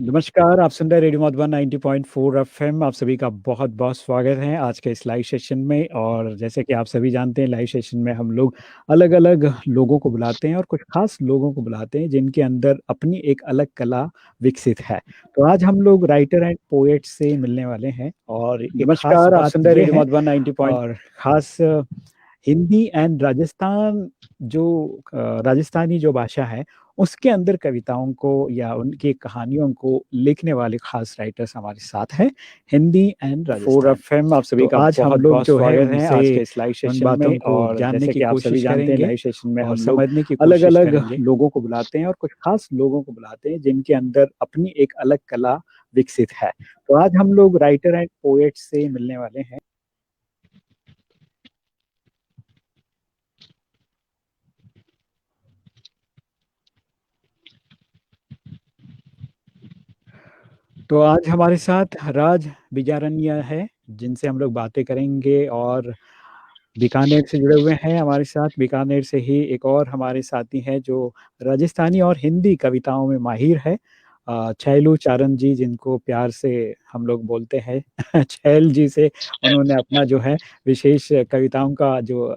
नमस्कार, आप सुन रहे हैं रेडियो मधुबन 90.4 एफएम। आप सभी का बहुत-बहुत स्वागत है आज के इस लाइव सेशन में। और जैसे कि आप सभी जानते हैं, लाइव सेशन में हम लोग अलग-अलग लोगों को बुलाते हैं और कुछ खास लोगों को बुलाते हैं जिनके अंदर अपनी एक अलग कला विकसित है। तो आज हम लोग राइटर एंड पोएट से मिलने वाले हैं और एक खास नमस्कार, आप बात सुन रहे हैं ये रेडियो है मधुबन 90 पॉइंट। और खास हिंदी एंड राजस्थान जो राजस्थानी जो भाषा है उसके अंदर कविताओं को या उनकी कहानियों को लिखने वाले खास राइटर्स हमारे साथ हैं, Hindi and four Rajasthan. FM आप सभी तो का आज हम बहुत लोग बहुत जो है स्वागत है उनसे आज के इस लाइव उन सेशन बातों में। को और जानने जैसे की कि आप सभी कोशिश जानते हैं, करेंगे लाइव सेशन में और हम लोग समझने की अलग कोशिश अलग करेंगे। लोगों को बुलाते हैं और कुछ खास लोगों को बुलाते हैं जिनके अंदर अपनी एक अलग कला विकसित है। तो आज हम लोग राइटर एंड पोएट से मिलने वाले हैं। तो आज हमारे साथ राज बिजारनिया है जिनसे हम लोग बातें करेंगे और बीकानेर से जुड़े हुए हैं हमारे साथ। बीकानेर से ही एक और हमारे साथी हैं जो राजस्थानी और हिंदी कविताओं में माहिर है, छैलू चारण जी, जिनको प्यार से हम लोग बोलते हैं छैल जी से। उन्होंने अपना जो है विशेष कविताओं का जो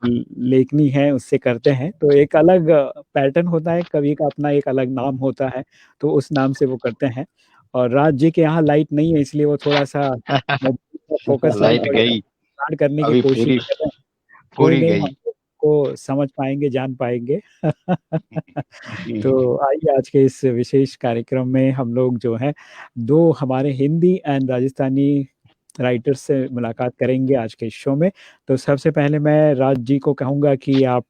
लेखनी है उससे करते हैं। तो एक अलग पैटर्न होता है, कवि का अपना एक अलग नाम होता है, तो उस नाम से वो करते हैं। और राज जी के यहाँ लाइट नहीं है इसलिए वो थोड़ा सा मोबाइल फोकस लाइट गई। स्टार्ट करने की अभी कोशिश पूरी कर रहे हैं। कोई पूरी नहीं, गई। हम लोग को समझ पाएंगे, जान पाएंगे तो आइए आज के इस विशेष कार्यक्रम में हम लोग जो है दो हमारे हिंदी एंड राजस्थानी राइटर्स से मुलाकात करेंगे आज के इस शो में। तो सबसे पहले मैं राज जी को कहूँगा कि आप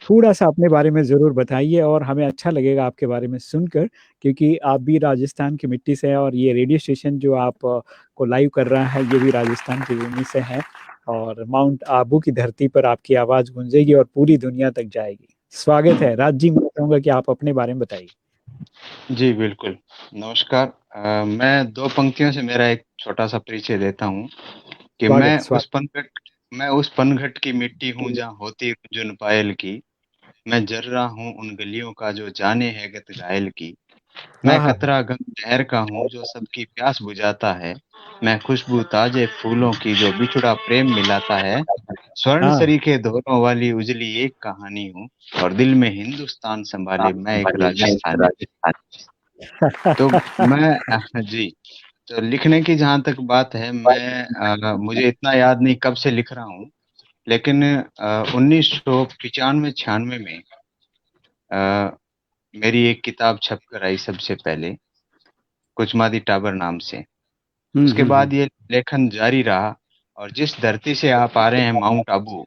थोड़ा सा अपने बारे में ज़रूर बताइए और हमें अच्छा लगेगा आपके बारे में सुनकर, क्योंकि आप भी राजस्थान की मिट्टी से हैं और ये रेडियो स्टेशन जो आप को लाइव कर रहा है ये भी राजस्थान की भूमि से है। और माउंट आबू की धरती पर आपकी आवाज़ गूंजेगी और पूरी दुनिया तक जाएगी। स्वागत है राज जी, मैं चाहूँगा कि आप अपने बारे में बताइए। जी, बिल्कुल। नमस्कार। मैं 2 पंक्तियों से मेरा एक छोटा-सा परिचय देता हूँ कि स्वागत स्वागत। मैं उस पनघट की मिट्टी हूँ जहाँ होती रुझुन पायल की। मैं झर्रा हूँ उन गलियों का जो जाने है गत घायल की। हाँ मैं हाँ हाँ। कतरा गंग लहर का हूँ जो सबकी प्यास बुझाता है। मैं खुशबू ताजे फूलों की जो बिछड़ा प्रेम मिलाता है। स्वर्ण हाँ सरीखे धोरों वाली उजली एक कहानी हूँ और दिल में हिंदुस्तान संभाले मैं एक राजस्थानी। तो जी, तो लिखने की जहाँ तक बात है, मुझे इतना याद नहीं कब से लिख रहा हूँ, लेकिन 1995-96 में अ, मेरी एक किताब छप कर आई सबसे पहले, कुचमादी टाबर नाम से। उसके हम्म। बाद ये लेखन जारी रहा और जिस धरती से आप आ रहे हैं माउंट आबू,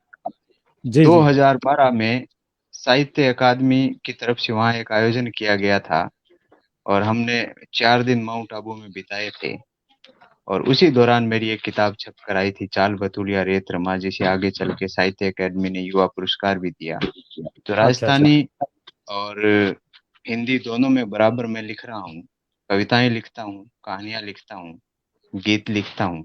जी जी। 2012 में साहित्य अकादमी की तरफ से वहाँ एक आयोजन किया गया था और हमने 4 दिन माउंट आबू में बिताए थे। और उसी दौरान मेरी एक किताब छप कर आई थी, चाल बतूलिया रेत रमा, जिसे आगे चल के साहित्य अकादमी ने युवा पुरस्कार भी दिया। तो अच्छा अच्छा। राजस्थानी और हिंदी दोनों में बराबर मैं लिख रहा हूँ। कविताएं लिखता हूँ, कहानियां लिखता हूँ, गीत लिखता हूँ।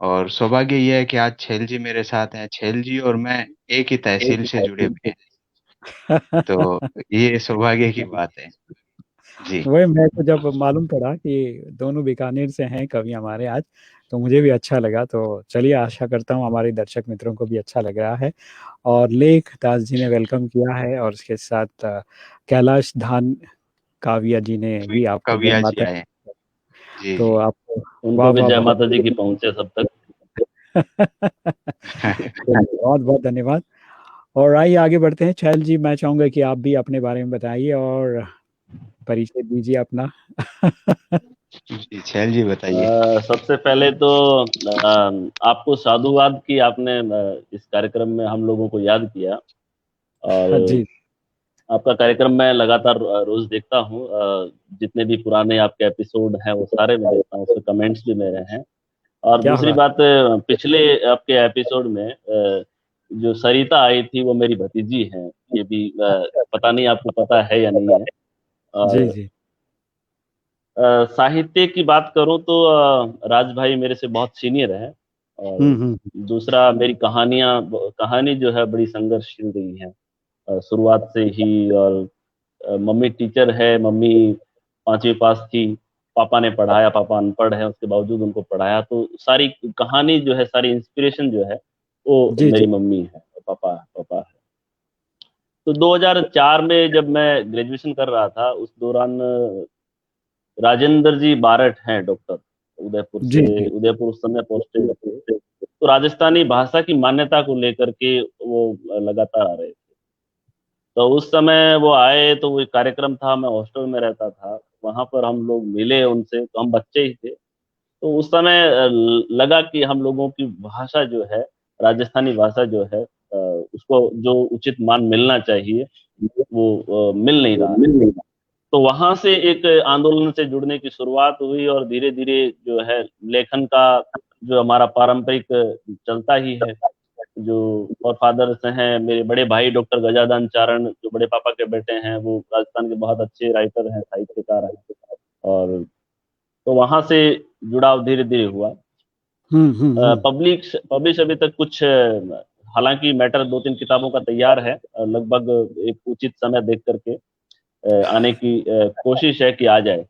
और सौभाग्य यह है कि आज छैल जी मेरे साथ हैं। छैल जी और मैं एक ही तहसील से जुड़े हुए हैं, तो ये सौभाग्य की बात है। जी। वही मेरे को जब मालूम पड़ा कि दोनों बीकानेर से हैं कवि हमारे आज, तो मुझे भी अच्छा लगा। तो चलिए, आशा करता हूँ हमारे दर्शक मित्रों को भी अच्छा लग रहा है। और लेख दास जी ने वेलकम किया है और उसके साथ कैलाश धान काव्या जी ने भी आपको जय कविया जी माता। आए। जी तो जी। आपको वाह उनको भी वाह जय बहुत माता जी की पहुंचे सब तक। बहुत बहुत धन्यवाद। और आइए आगे बढ़ते हैं। छैल जी, मैं चाहूंगा कि आप भी अपने बारे में बताइए और परिचय दीजिए अपना जी, छैल जी बताइए। सबसे पहले तो आपको साधुवाद की आपने इस कार्यक्रम में हम लोगों को याद किया। और जी। आपका कार्यक्रम मैं लगातार रोज देखता हूँ। जितने भी पुराने आपके एपिसोड हैं वो सारे मैं देखता हूँ, उसके कमेंट्स भी मेरे हैं। और क्या दूसरी बात। बात, पिछले आपके एपिसोड में जो सरिता आई थी वो मेरी भतीजी हैं। ये भी पता नहीं आपको पता है या नहीं है। जी और जी। साहित्य की बात करूं तो राज भाई मेरे से बहुत सीनियर है। और हम्म। दूसरा, मेरी कहानी जो है बड़ी संघर्षशील रही है शुरुआत से ही। और मम्मी टीचर है, मम्मी 5वीं पास थी, पापा ने पढ़ाया, पापा अनपढ़ है, उसके बावजूद उनको पढ़ाया, तो सारी कहानी जो है, सारी इंस्पिरेशन जो है, वो जी, मेरी जी। मम्मी है, पापा है। तो 2004 में जब मैं ग्रेजुएशन कर रहा था, उस दौरान राजेंद्र जी बारठ हैं डॉक्टर, जी, जी। उदयपुर उस समय पोस्टेड थे। तो राजस्थानी भाषा की मान्यता को लेकर के वो लगातार आ रहे थे। तो उस समय वो आए, तो वो एक कार्यक्रम था, मैं हॉस्टल में रहता था, वहाँ पर हम लोग मिले उनसे, तो हम बच्चे ही थे। तो उस समय लगा कि हम लोगों की भाषा जो है, राजस्थानी भाषा जो है, उसको जो उचित मान मिलना चाहिए, वो मिल नहीं रहा है। तो वहाँ से एक आंदोलन से जुड़ने की शुरुआत हुई और धीरे-धीरे जो है लेखन का जो हमारा पारंपरिक चलता ही है, जो फ़ॉरफ़ादर्स हैं, मेरे बड़े भाई डॉक्टर गजानन चारण जो बड़े पापा के बेटे हैं, वो राजस्थान के बहुत अच्छे राइटर हैं, साहित्यकार हैं और तो वहाँ से जुड़ाव धीरे-धीरे हुआ। हुँ, हुँ, हुँ। पब्लिश अभी तक कुछ हालाँकि मैटर 2-3 किताबों का तैयार है, लगभग एक उचित समय देख कर के आने की कोशिश है कि आ जाए।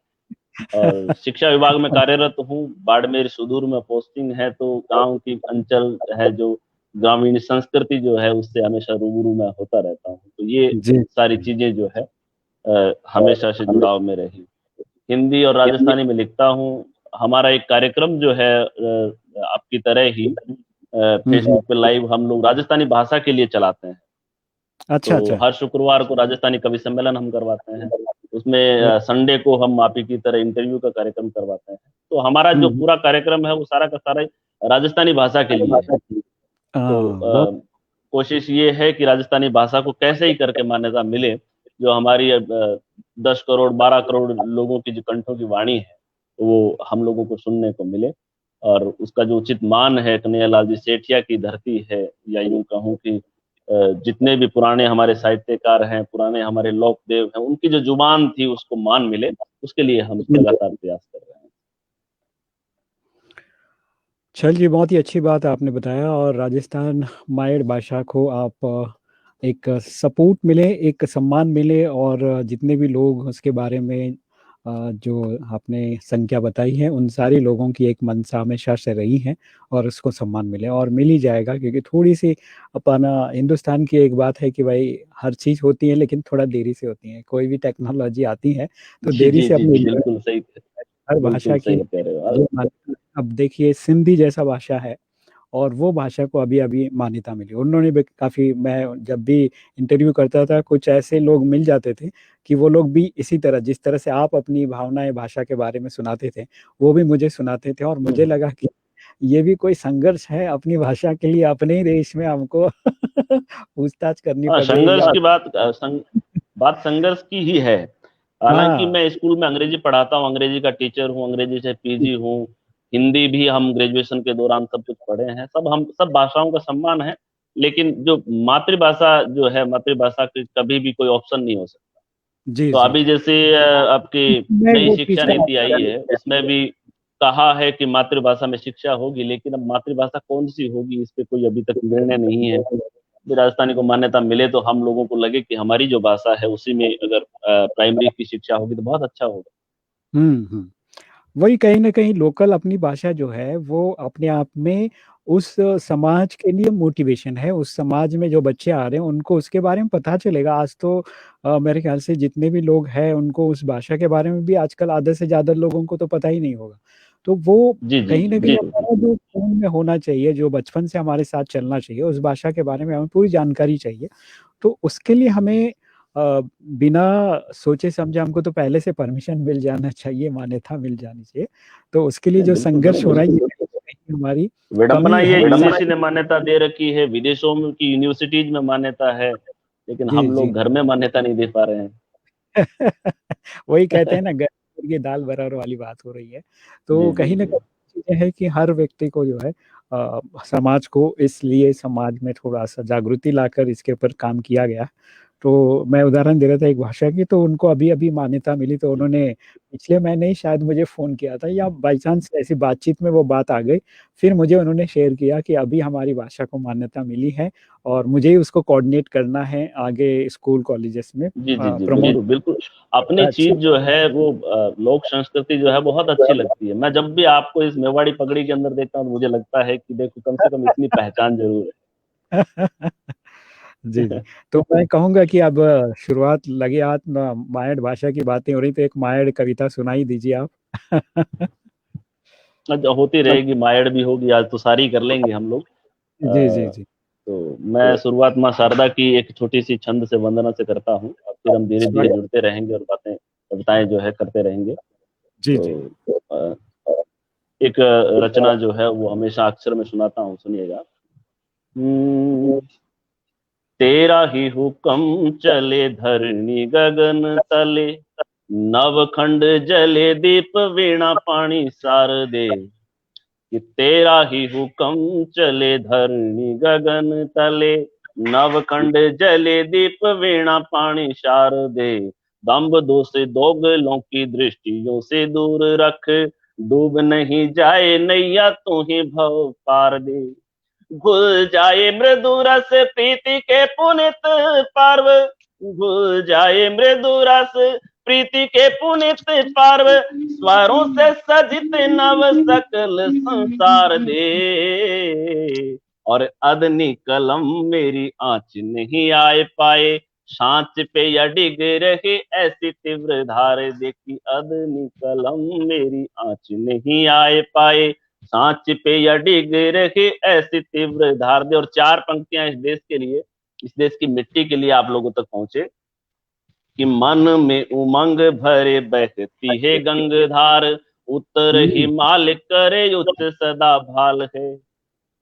और शिक्षा विभाग में कार्यरत हूँ, बाड़मेर सुदूर में पोस्टिंग है, तो गाँव की अंचल है जो ग्रामीण संस्कृति जो है, उससे हमेशा रूबरू मैं होता रहता हूँ। तो ये जी, सारी चीज़ें जो है हमेशा से जुड़ाव में रही। हिंदी और राजस्थानी में लिखता हूँ। हमारा एक कार्यक्रम जो है आपकी तरह ही हुँ, हुँ। फेसबुक पे लाइव हम लोग राजस्थानी भाषा के लिए चलाते हैं। अच्छा, तो अच्छा। हर शुक्रवार को राजस्थानी कवि सम्मेलन हम करवाते हैं। उसमें ब संडे को हम आप ही की तरह इंटरव्यू का कार्यक्रम करवाते हैं। तो हमारा हुँ, जो हुँ। पूरा कार्यक्रम है वो सारा का सारा राजस्थानी भाषा के लिए है। तो हाँ, बहुत कोशिश ये है कि राजस्थानी भाषा को कैसे ही करके मान्यता मिले, जो हमारी 10 करोड़ 12 करोड़ लोगों की जो कंठों की वाणी है, वो हम लोगों को सुनने को मिले और उसका जो उचित मान है, कन्हैयालाल जी सेठिया की धरती है या यूँ कहूँ कि जितने भी पुराने हमारे साहित्यकार हैं, पुराने हमारे लोकदेव हैं, उनकी जो ज़ुबान थी उसको मान मिले, उसके लिए हम जी। लगातार प्रयास कर रहे हैं। चलिए, बहुत ही अच्छी बात आपने बताया और राजस्थान मायड़ भाषा को आप एक सपोर्ट मिले, एक सम्मान मिले और जितने भी लोग उसके बारे में जो आपने संख्या बताई है, उन सारे लोगों की एक मंशा हमेशा से रही है और उसको सम्मान मिले और मिल ही जाएगा क्योंकि थोड़ी-सी अपना हिंदुस्तान की एक बात है कि भाई हर चीज़ होती है लेकिन थोड़ा देरी से होती है। कोई भी टेक्नोलॉजी आती है, तो जी, देरी जी, से जी, अपनी हर बिल्कुल भाषा की सही कह रहे हो। जो मान्यता अब देखिए सिंधी जैसा भाषा है और वो भाषा को अभी-अभी मान्यता मिली। उन्होंने भी काफ़ी मैं जब भी इंटरव्यू करता था, कुछ ऐसे लोग मिल जाते थे कि वो लोग भी इसी तरह जिस तरह से आप अपनी भावनाएँ भाषा के बारे में सुनाते थे, वो भी मुझे सुनाते थे और हुँ, मुझे लगा कि ये भी कोई संघर्ष है अपनी भाषा के लिए अपने ही देश में हमको पूछताछ करनी हाँ, पड़ रही है संघर्ष या की बात संघर्ष की ही है। हालाँकि हाँ। मैं स्कूल में अंग्रेज़ी पढ़ाता हूँ, अंग्रेज़ी का टीचर हूँ, अंग्रेज़ी से पीजी हूँ, हिंदी भी हम ग्रेजुएशन के दौरान सब कुछ पढ़े हैं, सब भाषाओं का सम्मान है, लेकिन जो मातृभाषा जो है, मातृभाषा की कभी भी कोई ऑप्शन नहीं हो सकता। जी, तो जी। अभी जैसे आपकी मैं नई वो शिक्षा पीछे नीति आई है, उसमें भी कहा है कि मातृभाषा में शिक्षा होगी, लेकिन अब मातृभाषा कौन-सी होगी, इस पे कोई अभी तक निर्णय नहीं है। भी राजस्थानी को मान्यता मिले तो हम लोगों को लगे कि हमारी जो भाषा है उसी में अगर प्राइमरी की शिक्षा होगी तो बहुत अच्छा होगा। हुँ, हुँ। वही कहीं न कहीं लोकल अपनी भाषा जो है, वो अपने आप में उस समाज के लिए मोटिवेशन है, उस समाज में जो बच्चे आ रहे हैं, उनको उसके बारे में पता चलेगा। आज तो मेरे ख़्याल से जितने भी लोग हैं, उनको उस भाषा के बारे में भी आजकल आधे से ज़्यादा लोगों को तो पता ही नहीं होगा। तो वो जी, जी, कहीं जी, न कहीं बिल्कुल, हमारा बिल्कुल। जो खून में होना चाहिए, जो बचपन से हमारे साथ चलना चाहिए, उस भाषा के बारे में हमें पूरी जानकारी चाहिए। तो उसके लिए हमें बिना सोचे-समझे हमको तो पहले से परमिशन मिल जाना चाहिए, मान्यता मिल जानी चाहिए। तो उसके लिए नहीं, जो बिल्कुल, संघर्ष हो बिल्कुल। रहा है, ये कहीं न कहीं हमारी विडंबना कमी ये है इसे यूजीसी ने मान्यता दे रखी है, विदेशों में की यूनिवर्सिटीज़ में मान्यता है, लेकिन जी, हम जी। लोग घर में मान्यता नहीं दे पा रहे हैं। वही कहते हैं ना घर की दाल बराबर वाली बात हो रही है। जी, तो जी, कहीं न जी। कहीं चीज़ें हैं कि हर व्यक्ति को जो है समाज को इसलिए समाज में थोड़ा-सा जागृति लाकर इसके ऊपर काम किया गया। तो मैं उदाहरण दे रहा था एक भाषा की, तो उनको अभी-अभी मान्यता मिली, तो उन्होंने पिछले महीने ही शायद मुझे फ़ोन किया था या बाय चांस ऐसी बातचीत में वो बात आ गई। फिर मुझे उन्होंने शेयर किया कि अभी हमारी भाषा को मान्यता मिली है और मुझे ही उसको कोऑर्डिनेट करना है आगे स्कूल कॉलेजेस में जी, जी, जी, प्रमोट बिल्कुल, बिल्कुल। अपनी अच्छी चीज़ जो है वो लोक संस्कृति जो है बहुत अच्छी लगती है। मैं जब भी आपको इस मेवाड़ी पगड़ी के अंदर देखता हूँ, तो मुझे लगता है कि देखो कम से कम इतनी पहचान ज़रूर जी, जी। है। तो मैं कहूँगा कि अब शुरुआत लगे हाथ म मायड़ भाषा की बातें हो रही, तो एक मायड़ कविता सुनाई दीजिए आप। होती रहेगी, मायड़ भी होगी, आज तो सारी कर लेंगे हम लोग। जी, जी, अ, जी। तो मैं शुरुआत माँ शारदा की एक छोटी-सी छंद से वंदना से करता हूँ, और फिर हम धीरे-धीरे स्वागत जुड़ते रहेंगे और बातें कविताएँ जो है करते रहेंगे। जी, जी। तो अ, एक रचना जो है वो हमेशा अक्सर मैं सुनाता हूँ, सुनिएगा। हुँ, तेरा ही हुक्म चले धरणी गगन तले, नवखंड जले दीप वीणा पानी शारदे। कि तेरा ही हुक्म चले धरणी गगन तले, नवखंड जले दीप वीणा पानी शारदे। दम्भ दो से दोगलों की दृष्टियों से दूर रख, डूब नहीं जाए नैया तू ही भव पार दे। घुल जाए मृदु रस प्रीति के पुनित पार्व, घुल जाए मृदु रस प्रीति के पुनित पार्व, स्वरों से सजित नव सकल संसार दे। और अदनी कलम मेरी आँच नहीं आए पाए, सांच पे या डिग रही ऐसी तीव्र धार देखी, अदनी कलम मेरी आँच नहीं आए पाए, सांच पे या डिग रही ऐसी तीव्र धार दे। और 4 पंक्तियां इस देश के लिए, इस देश की मिट्टी के लिए आप लोगों तक पहुंचे कि मन में उमंग भरे बहती है गंगधार, उत्तर हुँ, हिमालय करे उच्च सदा भाल है।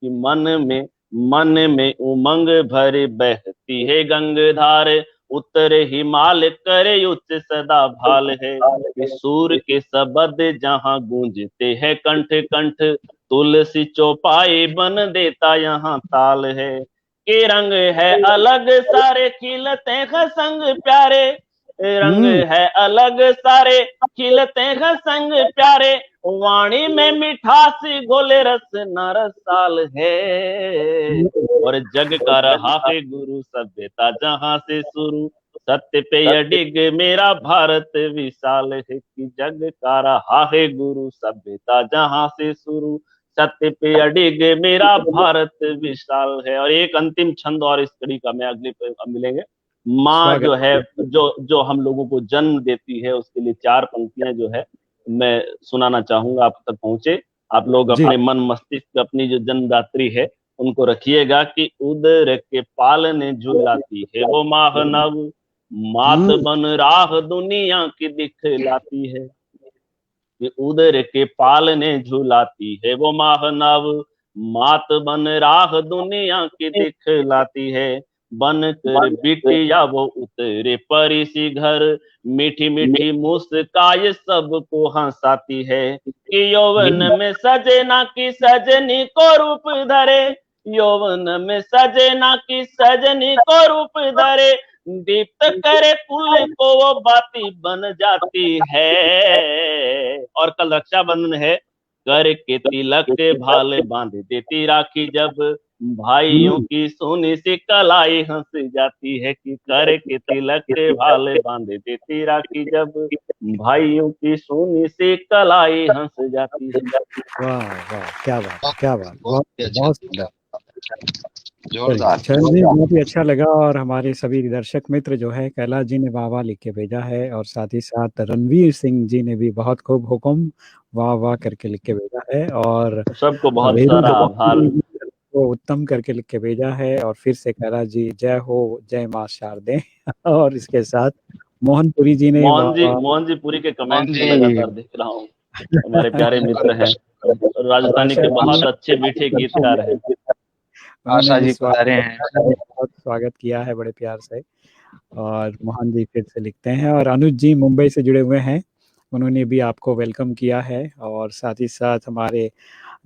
कि मन में उमंग भरे बहती है गंगधार, उत्तर हिमालय करे उच्च सदा भाल है। कि सूर के शब्द जहाँ गूंजते हैं कंठ कंठ, तुलसी चौपाई बन देता यहाँ ताल है। के रंग है अलग सारे खिलते हैं संग प्यारे, रंग हुँ। है अलग सारे खिलते हैं संग प्यारे, वाणी में मिठास घोले रस न रसाल है। और जग का रहा है गुरु सभ्यता जहां से शुरू, सत्य पे अडिग मेरा भारत विशाल है। कि जग का रहा है गुरु सभ्यता जहां से शुरू, सत्य पे अडिग मेरा भारत विशाल है। और एक अंतिम छंद और इस कड़ी का मैं अगली मिलेंगे। माँ स्वागत जो है, है। जो जो हम लोगों को जन्म देती है, उसके लिए 4 पंक्तियां जो है मैं सुनाना चाहूंगा, आप तक पहुंचे। आप लोग जी। अपने मन मस्तिष्क अपनी जो जन्मदात्री है उनको रखिएगा कि उदर के पालने झुलाती है वो माहनव, मात हुँ, बन राह दुनिया की दिखलाती है। कि उदर के पालने झुलाती है वो माहनव, मात बन राह दुनिया की दिखलाती है। बन कर बिटिया वो उतरे परी सी घर, मीठी मीठी मुस्काए सबको हंसाती है। कि यौवन हुँ। में सजे ना की सजनी को रूप धरे, यौवन में सजे ना की सजनी को रूप धरे, दीप्त करे कुल को वो बाती बन जाती है। और कल रक्षाबंधन है, करके तिलक के भाले बांध देती राखी जब, भाइयों हुँ। की सोनी सी कलाई हंस जाती है। कि करके तिलक के भाले बांध देती राखी जब, भाइयों की सोनी सी कलाई हंस जाती है। वाह, वाह! क्या बात है, क्या बात है! बहुत बहुत ही अच्छा, बहुत सुंदर। चलिए, जोरदार। चरण जी बहुत ही अच्छा लगा और हमारे सभी दर्शक मित्र जो है कैलाश जी ने वाह-वाह लिख के भेजा है और साथ ही साथ रणवीर सिंह जी ने भी बहुत खूब हुकुम वाह-वाह करके लिख के भेजा है और सबको बहुत वेणु सारा आभार। गोपाल जी को उत्तम करके लिख के भेजा है और फिर से कैलाश जी जय हो, जय माँ शारदे और इसके साथ मोहनपुरी जी ने वाह-वाह मोहन जी पुरी के मोहन कमेंट्स में जी, लगातार देख रहा हूँ। हमारे प्यारे मित्र हैं, राजस्थानी आशा के बहुत आशा अच्छे मीठे गीतकार हैं। उन्होंने आशा भी जी पधारे हैं। बहुत स्वागत किया है बड़े प्यार से और मोहन जी फिर से लिखते हैं और अनुज जी मुंबई से जुड़े हुए हैं, उन्होंने भी आपको वेलकम किया है और साथ ही साथ हमारे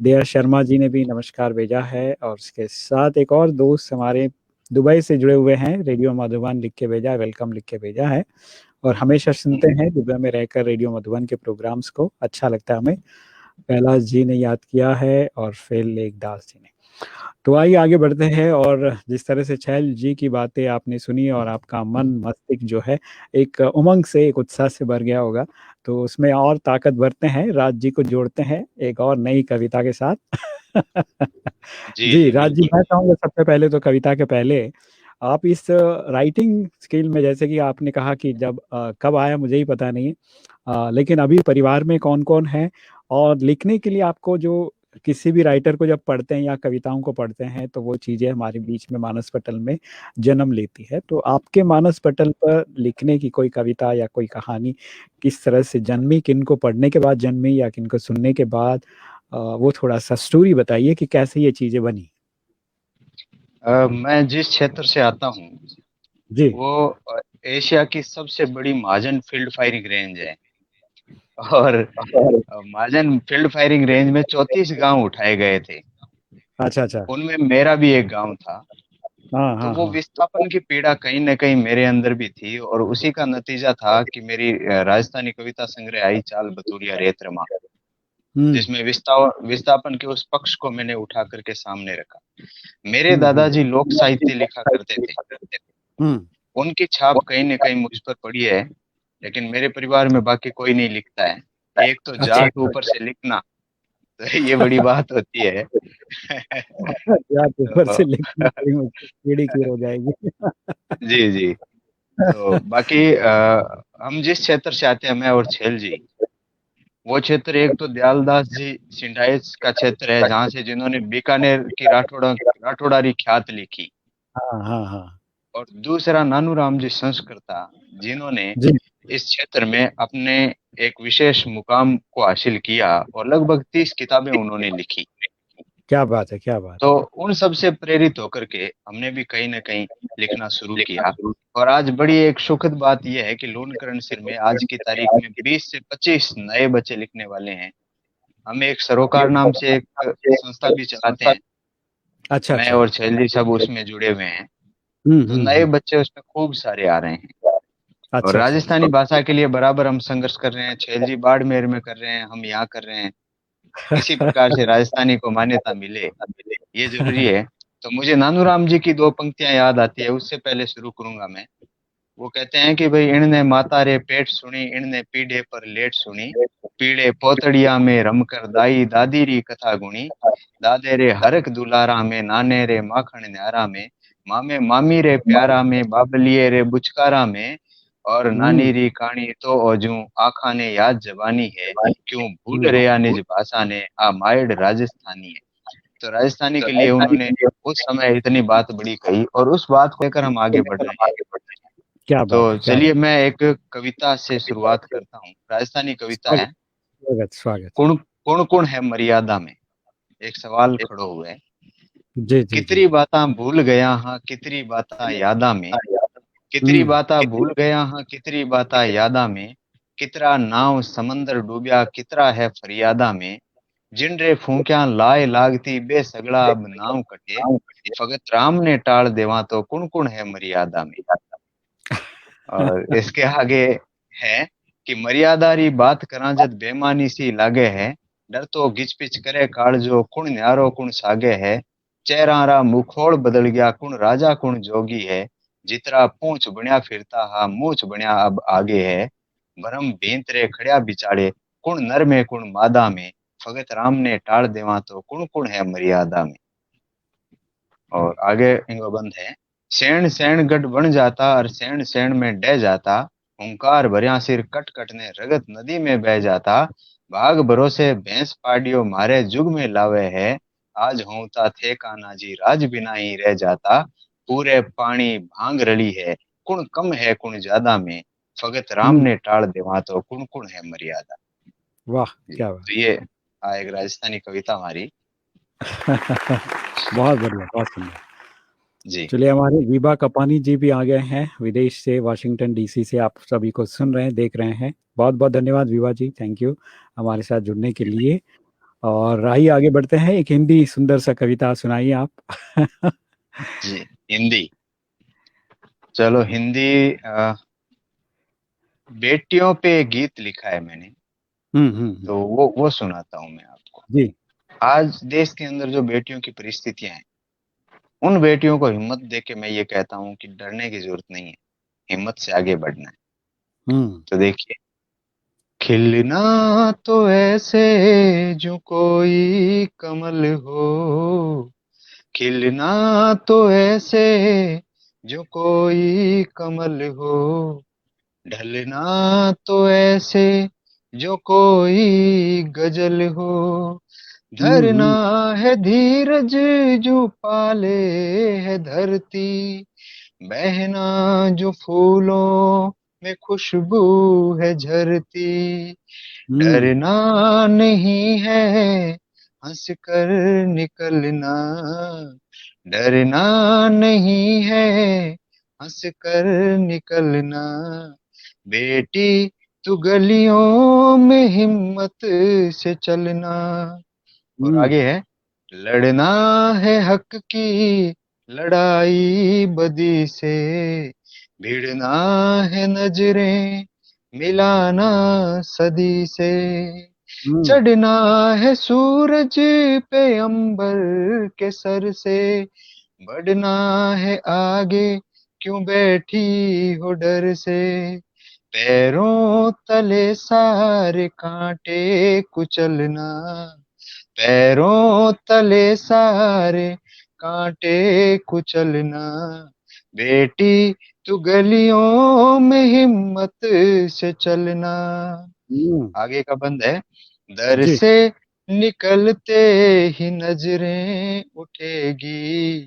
दया शर्मा जी ने भी नमस्कार भेजा है और उसके साथ एक और दोस्त हमारे दुबई से जुड़े हुए हैं, रेडियो मधुबन लिख के भेजा, वेलकम लिख के भेजा है और हमेशा सुनते हैं दुबई में रहकर रेडियो मधुबन के प्रोग्राम्स को, अच्छा लगता है हमें। कैलाश जी ने याद किया है और फिर लेखदास जी ने। तो आइए आगे बढ़ते हैं और जिस तरह से छैल जी की बातें आपने सुनी और आपका मन मस्तिष्क जो है एक उमंग से, एक उत्साह से भर गया होगा, तो उसमें और ताकत भरते हैं, राज जी को जोड़ते हैं एक और नई कविता के साथ। जी जी जी राज जी, बिल्कुल। मैं चाहूंगा सबसे पहले तो कविता के पहले आप इस राइटिंग स्किल में, जैसे कि आपने कहा कि जब कब आया मुझे ही पता नहीं है, लेकिन अभी परिवार में कौन कौन है और लिखने के लिए आपको जो किसी भी राइटर को जब पढ़ते हैं या कविताओं को पढ़ते हैं तो वो चीजें हमारे बीच में मानस पटल में जन्म लेती है। तो आपके मानस पटल पर लिखने की कोई कविता या कोई कहानी किस तरह से जन्मी, किनको पढ़ने के बाद जन्मी या किनको सुनने के बाद, वो थोड़ा सा स्टोरी बताइए कि कैसे ये चीजें बनी। मैं जिस क्षेत्र से आता हूँ जी। वो एशिया की सबसे बड़ी महाजन फील्ड फायरिंग रेंज है। और महाजन फील्ड फायरिंग रेंज में 34 गांव उठाए गए थे। अच्छा अच्छा। उनमें मेरा भी एक गांव था। हाँ तो हाँ वो हाँ। विस्थापन की पीड़ा कहीं न कहीं मेरे अंदर भी थी और उसी का नतीजा था कि मेरी राजस्थानी कविता संग्रह आई चाल बतूरिया रेत रमा, हम्म जिसमें विस्थापन के उस पक्ष को मैंने उठा करके सामने रखा। मेरे हम्म। दादाजी लोक साहित्य लिखा करते थे। हम्म। उनकी छाप कहीं न कहीं मुझ पर पड़ी है, लेकिन मेरे परिवार में बाकी कोई नहीं लिखता है। एक तो अच्छा। जाट ऊपर से लिखना, तो ये बड़ी बात होती है। यार ऊपर तो से लिखना बड़ी मुश्किल, कीड़ी कीड़ हो जाएगी। जी, जी। तो बाकी हम जिस क्षेत्र से आते हैं, मैं और छैल जी, वो क्षेत्र एक तो दयालदास जी सिंडाइस का क्षेत्र है, जहाँ से जिन्होंने बीकानेर की राठौड़ारी ख्यात लिखी। हाँ हाँ हाँ। और दूसरा नानूराम जी संस्कृता, जिन्होंने जी। इस क्षेत्र में अपने एक विशेष मुकाम को हासिल किया और लगभग 30 किताबें उन्होंने लिखी। क्या बात है, क्या बात तो है। उन सब से प्रेरित होकर के हमने भी कहीं न कहीं लिखना शुरू किया। और आज बड़ी एक सुखद बात ये है कि लूनकरण सिर में आज की तारीख में 20 से 25 नए बच्चे लिखने वाले हैं। हम एक सरोकार नाम से एक संस्था भी चलाते हैं। अच्छा मैं अच्छा। और छैल जी सब उसमें जुड़े हुए हैं। तो नए हम्म। बच्चे उसमें खूब सारे आ रहे हैं। और अच्छा अच्छा। राजस्थानी भाषा के लिए बराबर हम संघर्ष कर रहे हैं। छैल जी बाड़मेर में कर रहे हैं, हम यहाँ कर रहे हैं। किसी प्रकार से राजस्थानी को मान्यता मिले, ये ज़रूरी है। तो मुझे नानूराम जी की 2 पंक्तियाँ याद आती है, उससे पहले शुरू करूँगा मैं। वो कहते हैं कि भई इणने माता रे पेट सुनी, इणने पीढ़े पर लेट सुनी, पीढ़े पोतड़िया में रमकर दाई दादी री कथा गुणी, दादे रे हरक दुलारा में, नाने रे माखण न्यारा में, मामे मामी रे प्यारा में, बाबलिए रे बुचकारा में, और नानी हम्म री कहानी तो ओजू आँखा ने याद जवानी है, क्यों भूल हम्म। रया निज भाषा ने, आ मायड राजस्थानी है। तो राजस्थानी के लिए उन्होंने उस समय इतनी बात बड़ी कही और उस बात को लेकर हम आगे बढ़ रहे हैं। क्या तो बात है, क्या चलिए बात। मैं एक कविता से शुरुआत करता हूँ। राजस्थानी कविता स्वागत है। स्वागत स्वागत। कुण कुण कुण है मर्यादा में, एक सवाल खड़ो हुआ है। जी जी जी। कितरी बातां भूल गया हाँ कितरी बातां यादा में, कितरी हम्म बातां भूल गया हाँ कितरी बातां यादा में, कितरा नाव समंदर डूबया कितरा है फरियादा में, जिन रे फूंक्या लाए लागती बेसगड़ा अब नाव कटे, फगत राम ने टाल देवा तो कुण कुण है मर्यादा में। और इसके आगे है कि मर्यादारी बात करा जद बेमानी सी लागे है, डर तो घिचपिच करे कालजो कुण न्यारो कुण सागे है, चेहरारा मुखोड़ बदल गया कुण राजा कुण जोगी है, जितरा पूंछ बण्या फिरता हा मूछ बण्या अब आगे है, भरम भेंतरे खड़या बिचाड़े कुण नर में कुण मादा में, भगत राम ने टाल देवा तो कुण कुण है मर्यादा में। और आगे इनको बंद है, सैण सैण गढ़ बन जाता और सैण सैण में डह जाता, हुंकार भरिया सिर कट कट ने रगत नदी में बह जाता, भाग भरोसे भैंस पाडियो मारे जुग में लावे है, आज होता थे कान्हा जी राज बिना ही रह जाता, पूरे पानी भांग रली है कुण कम है कुण ज्यादा में, फगत राम हम्म। ने टाल देवा तो कुण कुण है मर्यादा। वाह, जी क्या बात। तो ये एक राजस्थानी कविता हमारी। बहुत बढ़िया, बहुत सुंदर। जी चलिए, हमारे विभा कपानी जी भी आ गए हैं विदेश से, वाशिंगटन डीसी से, आप सभी को सुन रहे हैं, देख रहे हैं। बहुत बहुत धन्यवाद विभा जी, थैंक यू हमारे साथ जुड़ने के लिए। और आइए आगे बढ़ते हैं, एक हिंदी सुंदर सा कविता सुनाइए आप। जी हिंदी। चलो हिंदी बेटियों पे गीत लिखा है मैंने, तो वो सुनाता हूँ मैं आपको। जी। आज देश के अंदर जो बेटियों की परिस्थितियां हैं, उन बेटियों को हिम्मत देके मैं ये कहता हूँ कि डरने की जरूरत नहीं है, हिम्मत से आगे बढ़ना है। तो देखिए, खिलना तो ऐसे जो कोई कमल हो, खिलना तो ऐसे जो कोई कमल हो, ढलना तो ऐसे जो कोई गजल हो, धरना है धीरज जो पाले है धरती, बहना जो फूलों में खुशबू है झरती, डरना नहीं है हंस कर निकलना, डरना नहीं है हंस कर निकलना, बेटी तू गलियों में हिम्मत से चलना। और आगे है, लड़ना है हक की लड़ाई बदी से, भिड़ना है नजरें मिलाना सदी से, चढ़ना है सूरज पे अंबर के सर से, बढ़ना है आगे क्यों बैठी हो डर से, पैरों तले सारे कांटे कुचलना, पैरों तले सारे कांटे कुचलना, बेटी तू गलियों में हिम्मत से चलना। आगे का बंद है, दर जी। से निकलते ही नजरें उठेगी,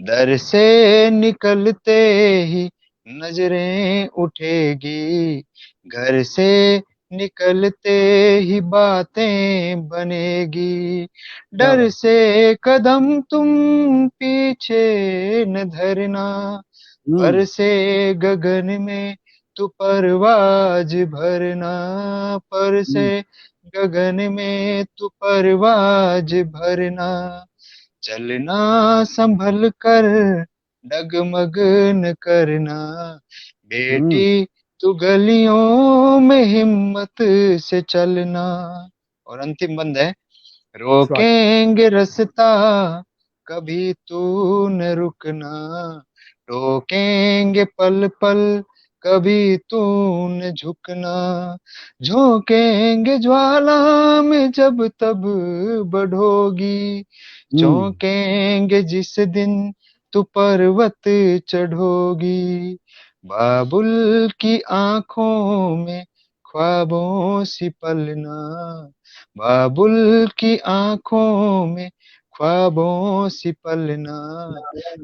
दर से निकलते ही नजरें उठेगी, घर से निकलते ही बातें बनेगी, डर से कदम तुम पीछे न धरना, पर से गगन में तू परवाज भरना, पर से गगन में तू परवाज भरना, चलना संभल कर डगमग न करना, बेटी तू गलियों में हिम्मत से चलना। और अंतिम बंद है, रोकेंगे रास्ता कभी तू न रुकना, टोकेंगे पल पल कभी तू न झुकना, झोंकेंगे ज्वाला में जब तब बढ़ोगी, चौंकेंगे जिस दिन तू पर्वत चढ़ोगी, बाबुल की आंखों में ख्वाबों सी पलना, बाबुल की आंखों में ख्वाबों सी पलना,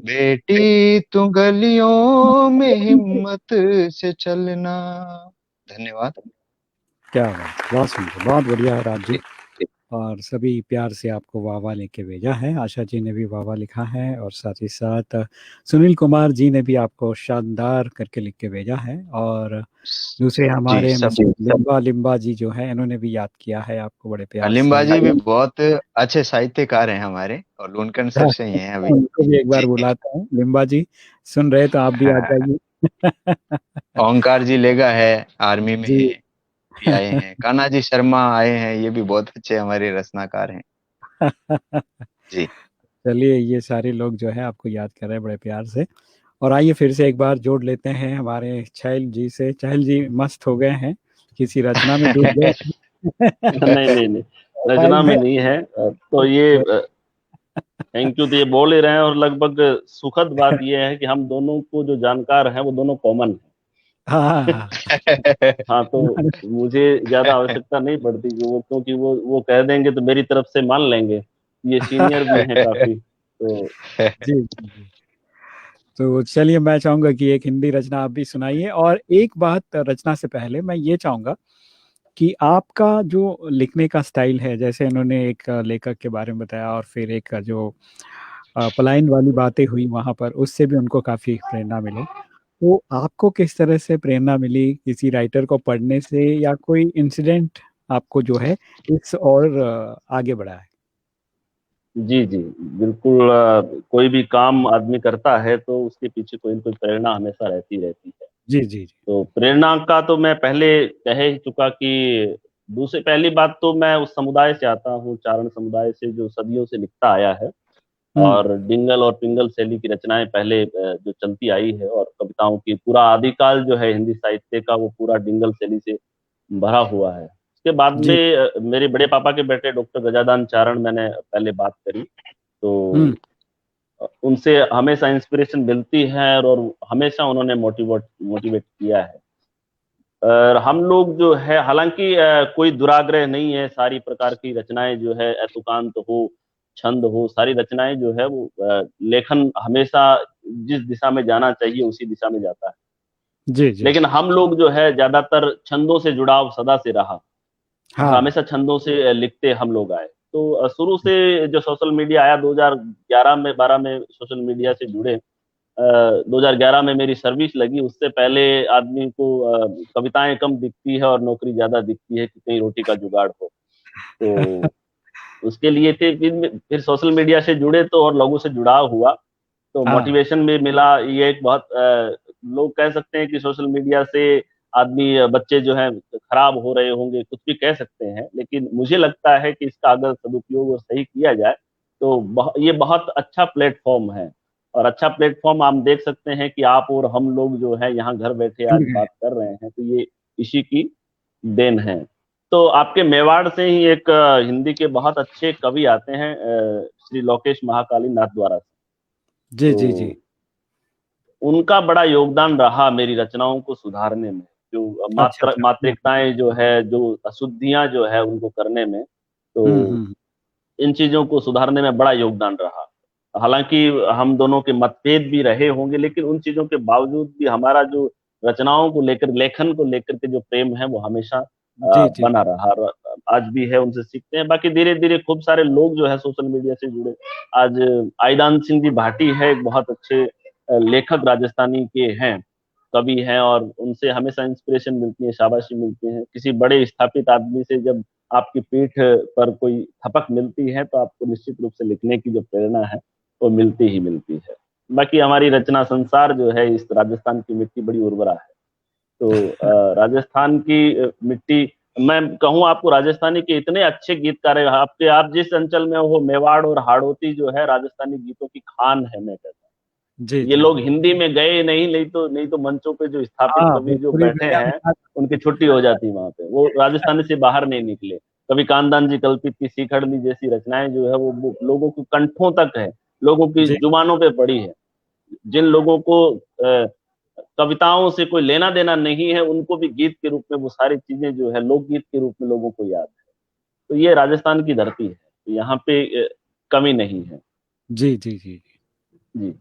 बेटी तू गलियों में हिम्मत से चलना। धन्यवाद। क्या बात, बहुत सुंदर, बहुत बढ़िया राज जी। और सभी प्यार से आपको वाह लेके भेजा है। आशा जी ने भी वाह लिखा है और साथ ही साथ सुनील कुमार जी ने भी आपको शानदार करके लिख के भेजा है। और दूसरे जी हमारे सब लिम्बा लिम्बा जी जो है, इन्होंने भी याद किया है आपको बड़े प्यार से। लिम्बाजी भी बहुत अच्छे साहित्यकार हैं हमारे, और लुनकन सर से ही हैं अभी। उनको भी एक बार जी, बुलाता हूँ। लिम्बा जी सुन रहे तो आप भी आ हाँ, जाइए। ओंकार जी लेगा है, आर्मी में जी। है, भी आए हैं, कान्हा जी शर्मा आए हैं, ये भी बहुत अच्छे हमारे रचनाकार हैं। जी चलिए, ये सारे लोग जो है आपको याद कर रहे हैं बड़े प्यार से। और आइए फिर से एक बार जोड़ लेते हैं हमारे छैल जी से। छैल जी मस्त हो गए हैं, किसी रचना में डूब गए। नहीं, नहीं, नहीं, मोबाइल रचना में। में नहीं है। तो ये थैंक यू, तो ये बोल ही रहे हैं। और लगभग सुखद बात ये है कि हम दोनों को जो जानकार हैं वो दोनों कॉमन हैं। हाँ। हाँ, तो मुझे ज़्यादा आवश्यकता नहीं पड़ती कि वो, क्योंकि वो कह देंगे तो मेरी तरफ से मान लेंगे। ये सीनियर भी हैं काफ़ी, तो जी जी। तो चलिए, मैं चाहूंगा कि एक हिंदी रचना आप भी सुनाइए। और एक बात रचना से पहले मैं ये चाहूंगा कि आपका जो लिखने का स्टाइल है, जैसे इन्होंने एक लेखक के बारे में बताया और फिर एक जो पलायन वाली बातें हुई वहां पर, उससे भी उनको काफी प्रेरणा मिली। तो आपको किस तरह से प्रेरणा मिली किसी राइटर को पढ़ने से, या कोई इंसिडेंट आपको जो है इस और आगे बढ़ा है? जी, जी। बिल्कुल कोई भी काम आदमी करता है तो उसके पीछे कोई न कोई प्रेरणा हमेशा रहती है। जी, जी, जी। तो प्रेरणा का तो मैं पहले कह ही चुका कि दूसरी पहली बात तो मैं उस समुदाय से आता हूँ, चारण समुदाय से जो सदियों से लिखता आया है हुँ, और डिंगल और पिंगल शैली की रचनाएँ पहले जो चलती आई है और कविताओं की पूरा आदिकाल जो है हिंदी साहित्य का वो पूरा डिंगल शैली से भरा हुआ है। उसके बाद जी। में मेरे बड़े पापा के बेटे डॉक्टर गजानन चारण मैंने पहले बात करी, हुँ, तो उनसे हमेशा इंस्पिरेशन मिलती है और हमेशा उन्होंने मोटिवेट किया है। और हम लोग जो है हालाँकि कोई दुराग्रह नहीं है, सारी प्रकार की रचनाएँ जो है तुकांत हो, छंद हो, सारी रचनाएँ जो है वो लेखन हमेशा जिस दिशा में जाना चाहिए उसी दिशा में जाता है। जी, जी। लेकिन हम लोग जो है ज़्यादातर छंदों से जुड़ाव सदा से रहा और हाँ। हमेशा छंदों से लिखते हम लोग आए। तो शुरू से जो सोशल मीडिया आया 2011 में 12 में सोशल मीडिया से जुड़े 2011 में मेरी सर्विस लगी, उससे पहले आदमी को कविताएँ कम दिखती है और नौकरी ज़्यादा दिखती है कि कहीं रोटी का जुगाड़ हो। तो उसके लिए फिर सोशल मीडिया से जुड़े तो और लोगों से जुड़ाव हुआ, तो हाँ। मोटिवेशन भी मिला। ये एक बहुत लोग कह सकते हैं कि सोशल मीडिया से आदमी बच्चे जो हैं खराब हो रहे होंगे, कुछ भी कह सकते हैं। लेकिन मुझे लगता है कि इसका अगर सदुपयोग और सही किया जाए, तो ये बहुत अच्छा प्लेटफ़ॉर्म है और अच्छा प्लेटफ़ॉर्म हम देख सकते हैं कि आप और हम लोग जो हैं यहाँ घर बैठे जुड़ आज गए। बात कर रहे हैं, तो ये इसी की देन है। तो आपके मेवाड़ से ही एक हिंदी के बहुत अच्छे कवि आते हैं श्री लोकेश महाकाली नाथ द्वारा से। जी, जी, जी। तो उनका बड़ा योगदान रहा मेरी रचनाओं को सुधारने में, जो अच्छा, अच्छा। हुँ, मात्रिकताएँ जो है, जो अशुद्धियाँ जो है उनको करने में, हुँ, तो हुँ। इन चीज़ों को सुधारने में बड़ा योगदान रहा। हालाँकि हम दोनों के मतभेद भी रहे होंगे, लेकिन उन चीज़ों के बावजूद भी हमारा जो रचनाओं को लेकर, लेखन को लेकर के जो प्रेम है, वो हमेशा जी, जी। बना रहा और आज भी है, उनसे सीखते हैं। बाकी धीरे-धीरे खूब सारे लोग जो है सोशल मीडिया से जुड़े। आज आइदान सिंह जी भाटी है, एक बहुत अच्छे लेखक राजस्थानी के हैं, कवि हैं और उनसे हमेशा इंस्पिरेशन मिलती है, शाबाशी मिलती है। किसी बड़े स्थापित आदमी से जब आपकी पीठ पर कोई थपक मिलती है, तो आपको निश्चित रूप से लिखने की जो प्रेरणा है, वो मिलती ही मिलती है। बाकी हमारी रचना संसार जो है, इस राजस्थान की मिट्टी बड़ी उर्वरा है। तो राजस्थान की मिट्टी मैं कहूँ आपको राजस्थानी के इतने अच्छे गीतकार हैं, आपके आप जिस अंचल में हो, मेवाड़ और हाड़ौती जो है राजस्थानी गीतों की खान है, मैं कहता हूँ। जी, ये जी, लोग जी। हिंदी में गए नहीं तो मंचों पे जो स्थापित हाँ, कवि वो जो पूरी बैठे दुनिया में हैं, था। उनकी छुट्टी हो जाती वहाँ पे। वो राजस्थान से बाहर नहीं निकले। कवि कानदान जी कल्पित की सीखड़ली जैसी रचनाएँ जो है वो लोगों के कंठों तक है, लोगों की जी, जुबानों पे पड़ी है। जिन लोगों को कविताओं से कोई लेना-देना नहीं है, उनको भी गीत के रूप में वो सारी चीज़ें जो है लोकगीत के रूप में लोगों को याद है। तो ये राजस्थान की धरती है, तो यहाँ पे कमी नहीं है। जी, जी, जी। जी।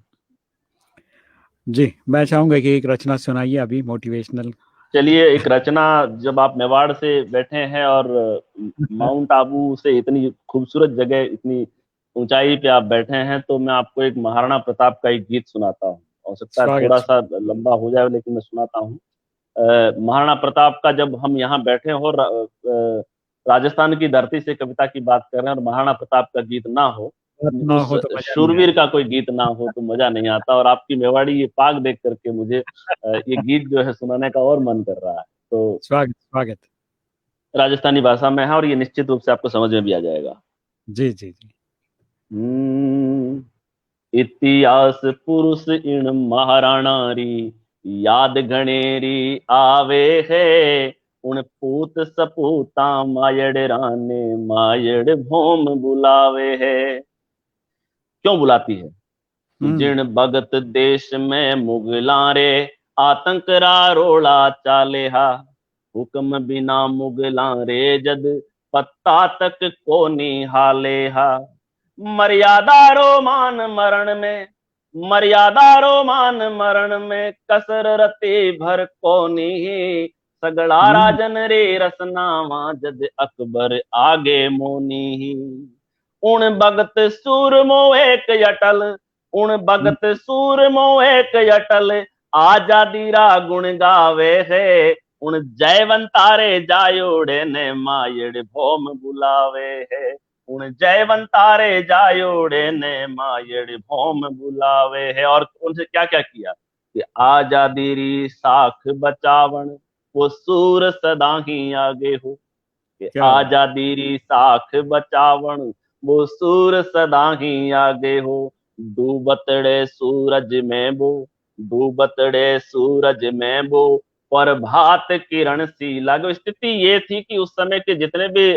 जी, मैं चाहूँगा कि एक रचना सुनाइए अभी मोटिवेशनल। चलिए एक रचना जब आप मेवाड़ से बैठे हैं और माउंट आबू से इतनी खूबसूरत जगह, इतनी ऊँचाई पे आप बैठे हैं, तो मैं आपको एक महाराणा प्रताप का एक गीत सुनाता हूँ। हो सकता है स्वागत, थोड़ा-सा लंबा हो जाए लेकिन मैं सुनाता हूँ। महाराणा प्रताप का जब हम यहाँ बैठे हों राजस्थान की धरती से कविता की बात कर रहे हैं और महाराणा प्रताप का गीत ना हो, स्वागत ना उस हो तो मज़ा नहीं शूरवीर का कोई गीत ना हो तो मज़ा नहीं आता और आपकी मेवाड़ी ये पाग देख कर के मुझे ये गीत जो है सुनाने का और मन कर रहा है। तो स्वागत, स्वागत। राजस्थानी भाषा में है और ये निश्चित रूप से आपको समझ में भी आ जाएगा। जी, जी, जी। हुँ। इतिहास पुरुष इण महाराणा री याद घणेरी आवे है उन पूत सपूता मायड़ राने मायड़ भोम बुलावे है। क्यों बुलाती है? हुँ, जिन भगत देश में मुगलारे आतंक रा रोड़ा चाले हा हुक्म बिना मुगलारे जद पत्ता तक कोनी हाले हा मर्यादा रोमान मरण में मर्यादा रोमान मरण में कसर रति भर कोनी सगड़ा हुँ, राजन रे रसनावा जद अकबर आगे मोनी उन भगत सूर मो एक अटल उन हुँ, भगत सूर मो एक अटल आजादी रा गुण गावे है उन जयवंतारे जायोड़े ने मायड़ भोम बुलावे है उन जयवंतारे जायोड़े ने मायड़ भौम बुलावे है। और उनसे क्या क्या किया कि आजादी री साख बचावन वो सूर सदा ही आगे हो, कि क्या बात। आजादी री साख बचावन वो सूर सदा ही आगे हो। डूबतड़े सूरज में वो, डूबतड़े सूरज में वो प्रभात किरण सी लागो। स्थिति ये थी कि उस समय के जितने भी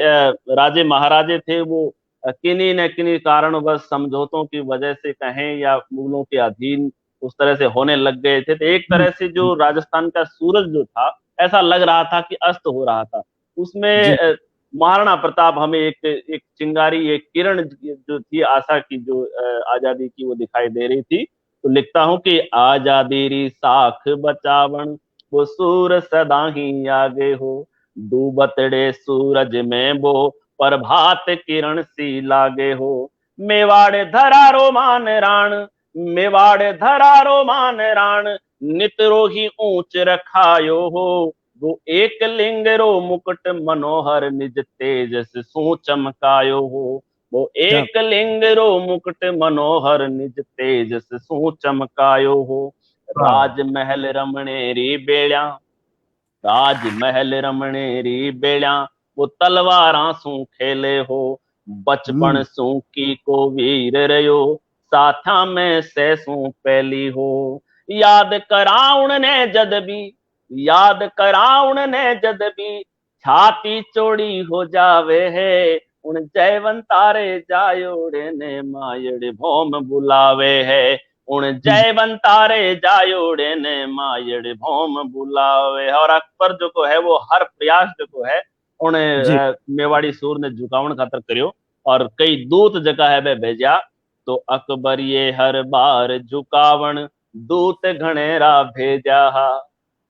राजे महाराजे थे वो किन्हीं न किन्हीं कारणवश समझौतों की वजह से कहें या मुगलों के अधीन उस तरह से होने लग गए थे। तो एक तरह से जो राजस्थान का सूरज जो था ऐसा लग रहा था कि अस्त हो रहा था। उसमें जी। महाराणा प्रताप हमें एक चिंगारी, एक किरण जो थी आशा की, जो आजादी की, वो दिखाई दे रही थी। तो लिखता हूं कि आजादी री साख बचावन वो सूर सदा ही आगे हो, डूबतड़े सूरज में वो प्रभात किरण सी लागे हो। मेवाड़ धरा रोमान राण, मेवाड़ धरा रोमान राण नितरो ही ऊंच रखायो हो। वो एक लिंग रो मुकुट मनोहर निज तेजस सू चमकायो हो। वो क्या। एक लिंग रो मुकुट मनोहर निज तेजस सू चमकायो हो। वाह। राजमहल रमणेरी बेड़ा, राजमहल रमणेरी बेड़ा वो तलवारा सू खेले हो। बचपन सू की को वीर रयो साथा में से सू पहली हो। याद कराउन ने जद भी, याद कराउन ने जद भी छाती चौड़ी हो जावे है। उन जयवंतारे जायोड़े ने मायड़ भौम बुलावे है। उन जयवंतारे जायोड़े ने मायड़ भौम बुलावे। और अकबर जो को है वो हर प्रयास जो को है जी। उन्हें मेवाड़ी सूर ने झुकावण खातर करियो और कई दूत जगह है वे भेजा। तो अकबर ये हर बार झुकावण दूत घनेरा भेजा हा,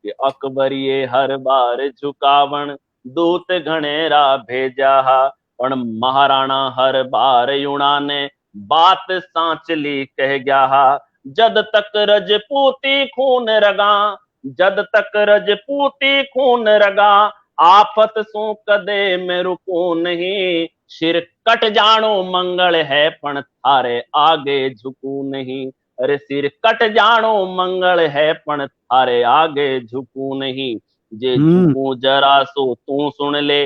कि अकबर ये हर बार झुकावण दूत घनेरा भेजा हा। पण महाराणा हर बार यूणा ने बात सांचली कह गया हा। जद तक रजपूती खून रगा, जद तक रजपूती खून रगा आफत सू कदे में रुकू नहीं। सिर कट जानो मंगल है पण थारे आगे झुकू नहीं। अरे सिर कट जानो मंगल है पण थारे आगे झुकू नहीं। जे झुकू जरा सो तू सुन ले,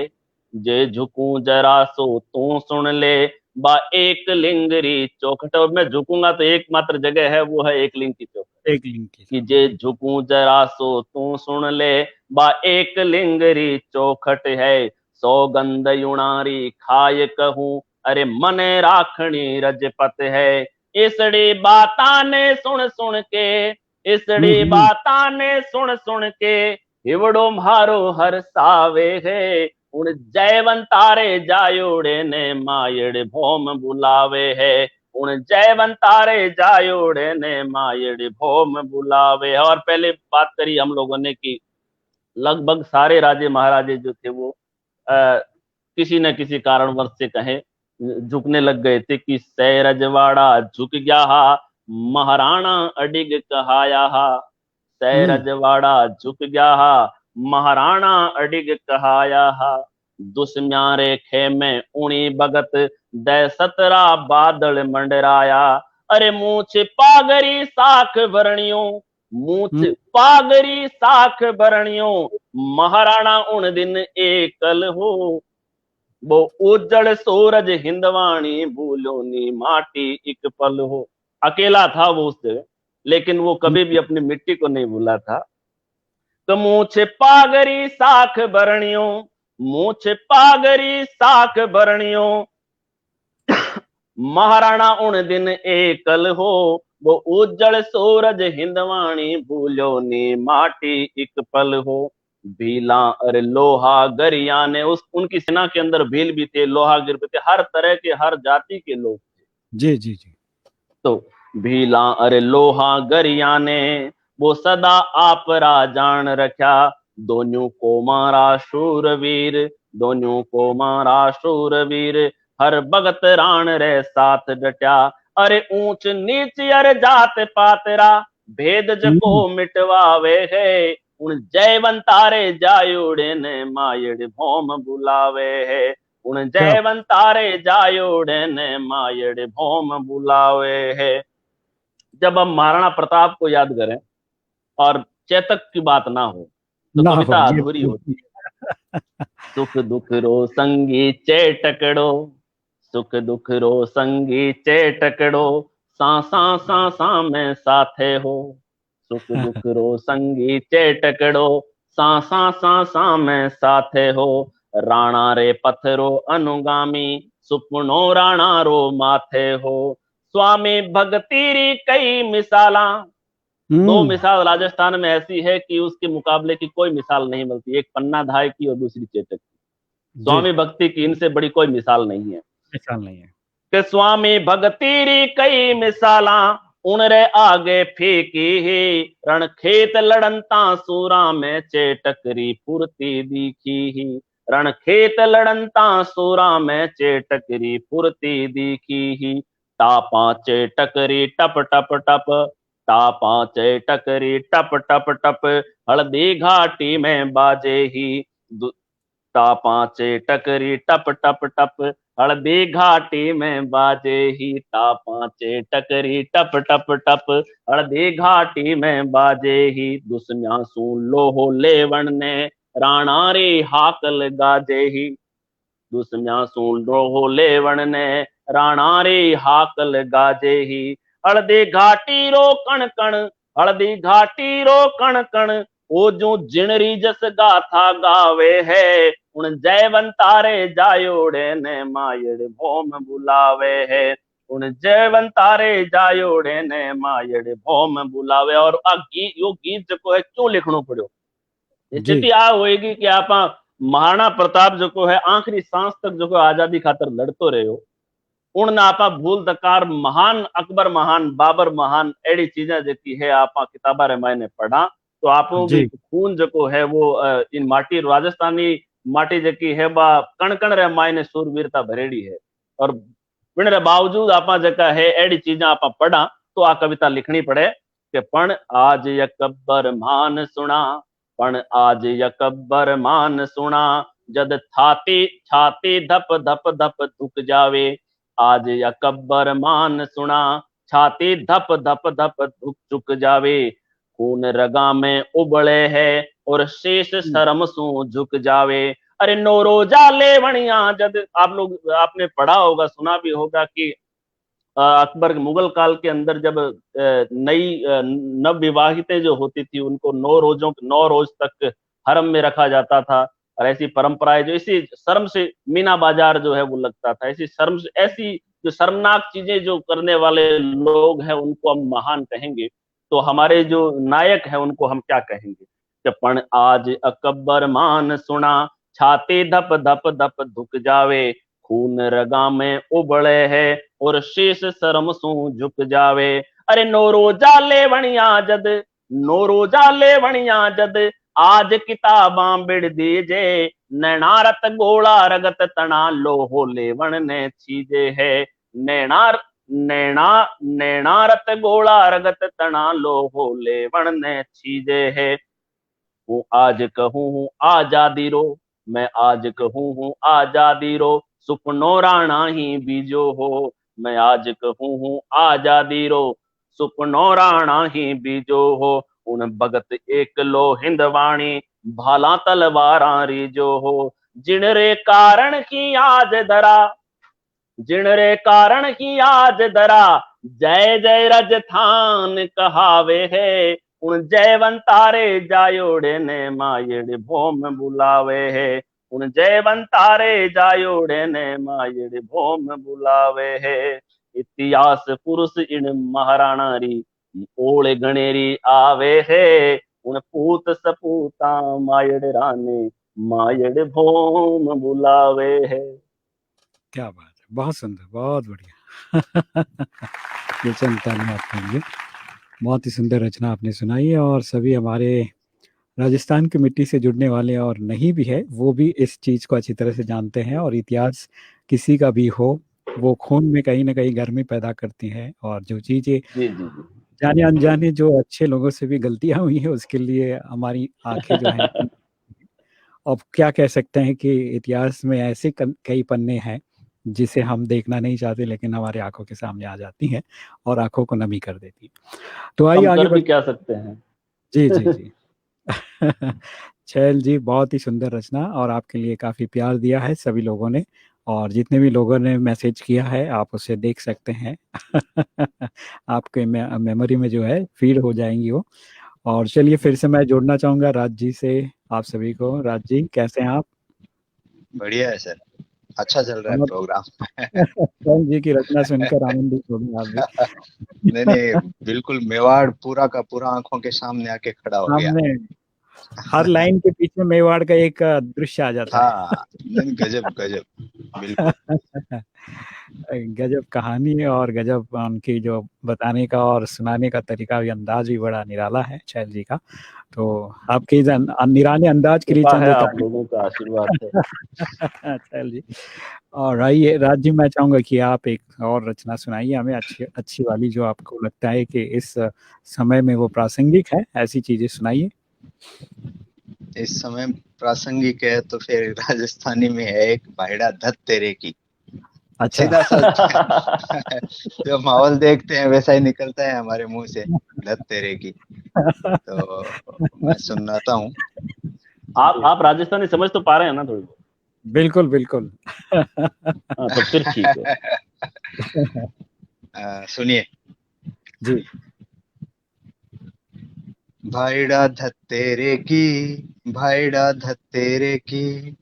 जे झुकू जरा सो तू सुन ले बा एक लिंगरी चौखट। और मैं झुकूंगा तो एकमात्र जगह है वो है एक लिंग की चौखट। एक लिंक के कि साथ। जे झुकू जरा सो तू सुन ले बा एक लिंगरी चौखट है। सौगंध युणारी खाए कहूं अरे मने राखणी रजपत है। इसड़ी बाता ने सुन सुन के, इसड़ी बाता ने सुन सुन के हिवड़ो मारो हर सावे है। उन जयवंतारे जायोड़े ने मायड़ भौम बुलावे है। उन जयवंतारे जायोड़े ने मायड़ भौम बुलावे। और पहले बात करी हम लोगों ने कि लगभग सारे राजे महाराजे जो थे वो किसी न किसी कारणवश से कहे झुकने लग गए थे। कि सै रजवाड़ा झुक गया हा, महाराणा अडिग कहाया हा। सै रजवाड़ा झुक गया हा, महाराणा अडिग कहाया हा। दुश्म्यारे खेमे उणी बगत दै सतरा बादल मंडराया। अरे मूछ पागरी साख भरणियों, मूछ पागरी साख भरणियों महाराणा उन दिन एकल हो। वो उज्जड़ सूरज हिंदवाणी भूलोनी माटी एक पल हो। अकेला था वो उस जगह, लेकिन वो कभी भी अपनी मिट्टी को नहीं भूला था। तो मूछ पागरी साख भरणियों, मूछ पागरी साख भरणियों महाराणा उन दिन एकल हो। वो उज्जड़ सूरज हिंदवाणी भूलो नी माटी एक पल हो। भीला अरे लोहा गरिया ने, उस उनकी सेना के अंदर भील भी थे, लोहा गिर भी थे, हर तरह के हर जाति के लोग थे। जी जी जी। तो भीला अरे लोहा गरिया ने वो सदा आप जान रखा। दोनों को मारा शूरवीर, दोनों को मारा शूरवीर हर भगत राण रे साथ डटा। अरे ऊंच नीच अरे जात पातरा भेद जको मिटवावे है। उन जयवंतारे जायुड़े ने मायड़ भौम बुलावे है। उन जयवंतारे जायोड़े ने मायड़ भौम बुलावे है। जब हम महाराणा प्रताप को याद करें और चेतक की बात ना हो तो ना कविता हो, अधूरी होती है। सुख दुख रो संगी चेटकड़ो, सुख दुख रो संगी चेटकड़ो, सा सा सा सा में साथे हो। सुख दुख रो संगी चेटकड़ो, सा सा सा सा में साथे हो। राणा रे पथरो अनुगामी, सुपनो राणा रो माथे हो। स्वामी भगती री कई मिसाला, दो मिसाल राजस्थान में ऐसी है कि उसके मुकाबले की कोई मिसाल नहीं मिलती, एक पन्ना धाय की और दूसरी चेतक की। स्वामी भक्ति की इनसे बड़ी कोई मिसाल नहीं है। मिसाल नहीं है कि स्वामी भगती री कई मिसाला, उनरे आगे फीकी ही। रण खेत लड़नता सूरा में चेटकरी फुर्ती दिखी ही। रण खेत लड़नता सूरा में चेटकरी फुर्ती दिखी ही। टापा चेटकरी टप टप टप, टापा चेटकरी टप टप टप, हल्दी घाटी में बाजे ही। टापा चेटकरी टप टप टप, हल्दी घाटी में बाजे ही। टापा चेटकरी टप टप टप, हल्दी घाटी में बाजे ही। दुश्मन सुन लोहो लेवन ने, राणा रे हाकल गाजे ही। दुश्मन सुन लोहो लेवन ने, राणा रे हाकल गाजे ही। हल्दी घाटी रो कण कण, हल्दी घाटी रो कण कण, ओ जो जिणरी जस गाथा गावे है। उन जयवंतारे जायोड़े ने मायड़ भौम बुलावे है। उन जयवंतारे जायोड़े ने मायड़ भौम बुलावे। और यो गीत जो है क्यों लिखना पड़ो, स्थिति आ होएगी कि आप महाराणा प्रताप जो है आखिरी सांस तक जो आजादी खातर लड़तो रहे हो। उन आपा भूल दकार महान अकबर महान बाबर महान एड़ी चीजें जकी है आपा किताबा रे मायने पढ़ा तो आपनो भी खून जो है वो इन माटी राजस्थानी माटी जकी है बा कण कण रे मायने सूरवीरता भरेड़ी है। और बिन रे बावजूद आपा जका है एड़ी चीजें आपा पढ़ा तो आ कविता लिखनी पड़े कि पण आज अकबर मान सुना, पण आज अकबर मान सुना, जद छाती छाती धप धप धप दुख जावे। आज अकबर मान सुना, छाती धप धप धप धुक चुक जावे। खून रगा में उबले है और शेष शर्म सू झुक जावे। अरे नौरोजा लेवणिया जद आप लोग आपने पढ़ा होगा सुना भी होगा कि अकबर मुगल काल के अंदर जब नई नव विवाहितें जो होती थी उनको 9 रोज तक हरम में रखा जाता था। और ऐसी परंपराएं जो इसी शर्म से मीना बाजार जो है वो लगता था। ऐसी शर्म से ऐसी जो शर्मनाक चीजें जो करने वाले लोग हैं उनको हम महान कहेंगे तो हमारे जो नायक है उनको हम क्या कहेंगे। पण आज अकबर मान सुना, छाती धप धप धप धुक जावे। खून रगा में उबले है और शेष शर्म सू झुक जावे। अरे नौरोजा लेवणिया जद, नौरोजा लेवणिया जद, आज किताबां बिड़ दीजे। नैनारत गोला रगत तना लोहो लेवण ने छीजे है। नैनारत गोला रगत तना लोहो लेवण ने छीजे है। वो आज कहूं हूं आजादी रो, मैं आज कहूं हूं आजादी रो, सुपनो राणा ही बीजो हो। मैं आज कहूं हूं आजादी रो, सुपनो राणा ही बीजो हो। उन भगत एक लो हिंदवाणी, भाला तलवारा रीजो हो। जिनरे कारण की आज धरा, जिनरे कारण की आज धरा, जय जय राजस्थान कहावे है। उन जयवंतारे जायोड़े ने मायड़ भौम बुलावे है। उन जयवंतारे जायोड़े ने मायड़ भौम बुलावे है। इतिहास पुरुष इन महाराणा री ओले गणेरी आवे है। उन पूत सपूता मायड़ राने मायड़ भौम बुलावे है। क्या बात है, बहुत सुंदर, बहुत बढ़िया। ये तालियां आपके लिए, बहुत ही सुंदर रचना आपने सुनाई। और सभी हमारे राजस्थान की मिट्टी से जुड़ने वाले और नहीं भी है वो भी इस चीज़ को अच्छी तरह से जानते हैं। और इतिहास किसी का भी हो वो खून में कहीं ना कहीं गर्मी पैदा करती है। और जो चीज़ें जाने अनजाने जो अच्छे लोगों से भी गलतियां हुई हैं उसके लिए हमारी आंखें जो हैं अब क्या कह सकते हैं कि इतिहास में ऐसे कई पन्ने हैं जिसे हम देखना नहीं चाहते, लेकिन हमारे आंखों के सामने आ जाती हैं और आंखों को नमी कर देती है। तो आइए हम आगे कर भी बढ़। क्या सकते हैं। जी जी जी। छैल जी, बहुत ही सुंदर रचना, और आपके लिए काफी प्यार दिया है सभी लोगों ने, और जितने भी लोगों ने मैसेज किया है आप उसे देख सकते हैं। आपके मेमोरी में जो है फीड हो जाएंगी वो। और चलिए फिर से मैं जोड़ना चाहूंगा राज जी से आप सभी को। राज जी, कैसे हैं आप? बढ़िया है सर, अच्छा चल रहा है और प्रोग्राम। छैल जी की रचना सुनकर आनंदित हो गए आप भी। नहीं नहीं, बिल्कुल मेवाड़ पूरा का पूरा आंखों के सामने आके खड़ा हो गया। सामने हर लाइन के पीछे मेवाड़ का एक दृश्य आ जाता है। हाँ, नहीं गजब गजब, बिल्कुल। गजब कहानी और गजब उनकी जो बताने का और सुनाने का तरीका भी, अंदाज भी बड़ा निराला है छैल जी का। तो आपके इस निराले अंदाज के लिए कृपा है, चंद आप ताली। लोगों का आशीर्वाद है। छैल जी। और आइए राज जी, मैं चाहूंगा कि आप एक और रचना सुनाइए हमें, अच्छी अच्छी वाली, जो आपको लगता है कि इस समय में वो प्रासंगिक है, ऐसी चीजें सुनाइए। इस समय प्रासंगिक है तो फिर राजस्थानी में है एक भाईड़ा धत तेरे की। अच्छा। सीधा सा जो माहौल देखते हैं वैसा ही निकलता है हमारे मुंह से, धत तेरे की। तो मैं सुनाता हूँ। आप राजस्थानी समझ तो पा रहे हैं ना थोड़ी बहुत? बिल्कुल बिल्कुल। हाँ, तो फिर ठीक है। सुनिए। जी। भाईड़ा धत तेरे की, भाईड़ा धत तेरे की,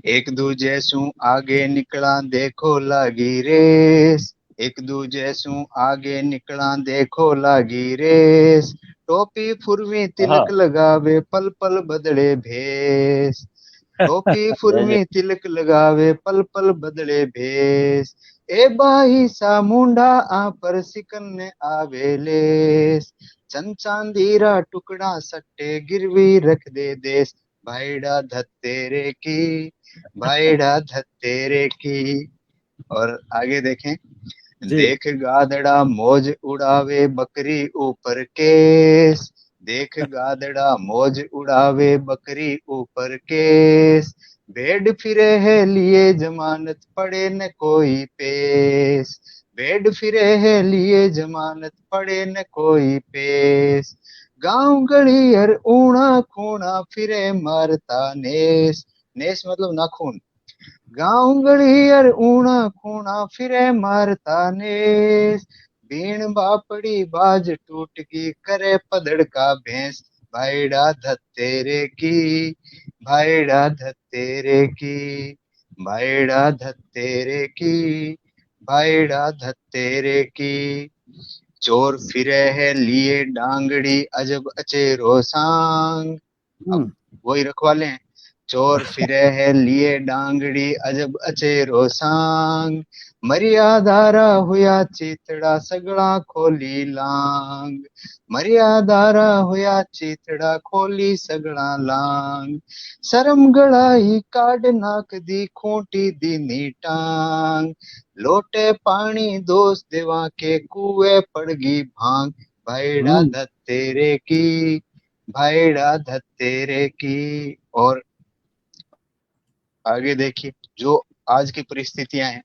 एक दूजे सु आगे निकला देखो लागी रेस, एक दूजे सु आगे निकला देखो लागी रेस, टोपी फुरवी हाँ, तिलक लगावे पल पल बदले भेस, टोपी जय जय। फुरवी तिलक लगावे पल पल बदले भेस, ए बाई सा मुंडा आ पर सिकन आवे लेस, चंद चांदीरा टुकड़ा सट्टे गिरवी रख दे देस, भाईड़ा धत तेरे की, भाईड़ा धत तेरे की। और आगे देखें। जी। देख गादड़ा मौज उड़ावे बकरी ऊपर केस, देख गादड़ा मौज उड़ावे बकरी ऊपर केस, भेड़ फिरे है लिए जमानत पड़े न कोई पेश, भेड़ फिरे है लिए जमानत पड़े न कोई पेश, गांव गली हर ऊणा खूणा फिरे मारता नेस, नेस मतलब नाखून, गांव गली हर ऊणा खूणा फिरे मारता नेस, बीण बापड़ी बाज टूट की करे पदड़ का भैंस, भाईड़ा धत तेरे की, भाईड़ा धत तेरे की, भाईड़ा धत तेरे की, भाईड़ा धत तेरे की, चोर फिरे है लिए डांगड़ी अजब अचेरो सांग। अब वही रखवाले हैं। चोर फिरे है लिए डांगड़ी अजब अचेरो सांग, मर्यादारा हुआ चीतड़ा सगड़ा खोली लांग, मर्यादारा हुआ चीतड़ा खोली सगड़ा लांग, शर्म गड़ाई काड नाक दी खूंटी दी टांग, लोटे पानी दोस्त देवा के कुएं पड़गी भांग, भाईड़ा धत तेरे की, भाईड़ा धत तेरे की। और आगे देखिए जो आज की परिस्थितियां हैं।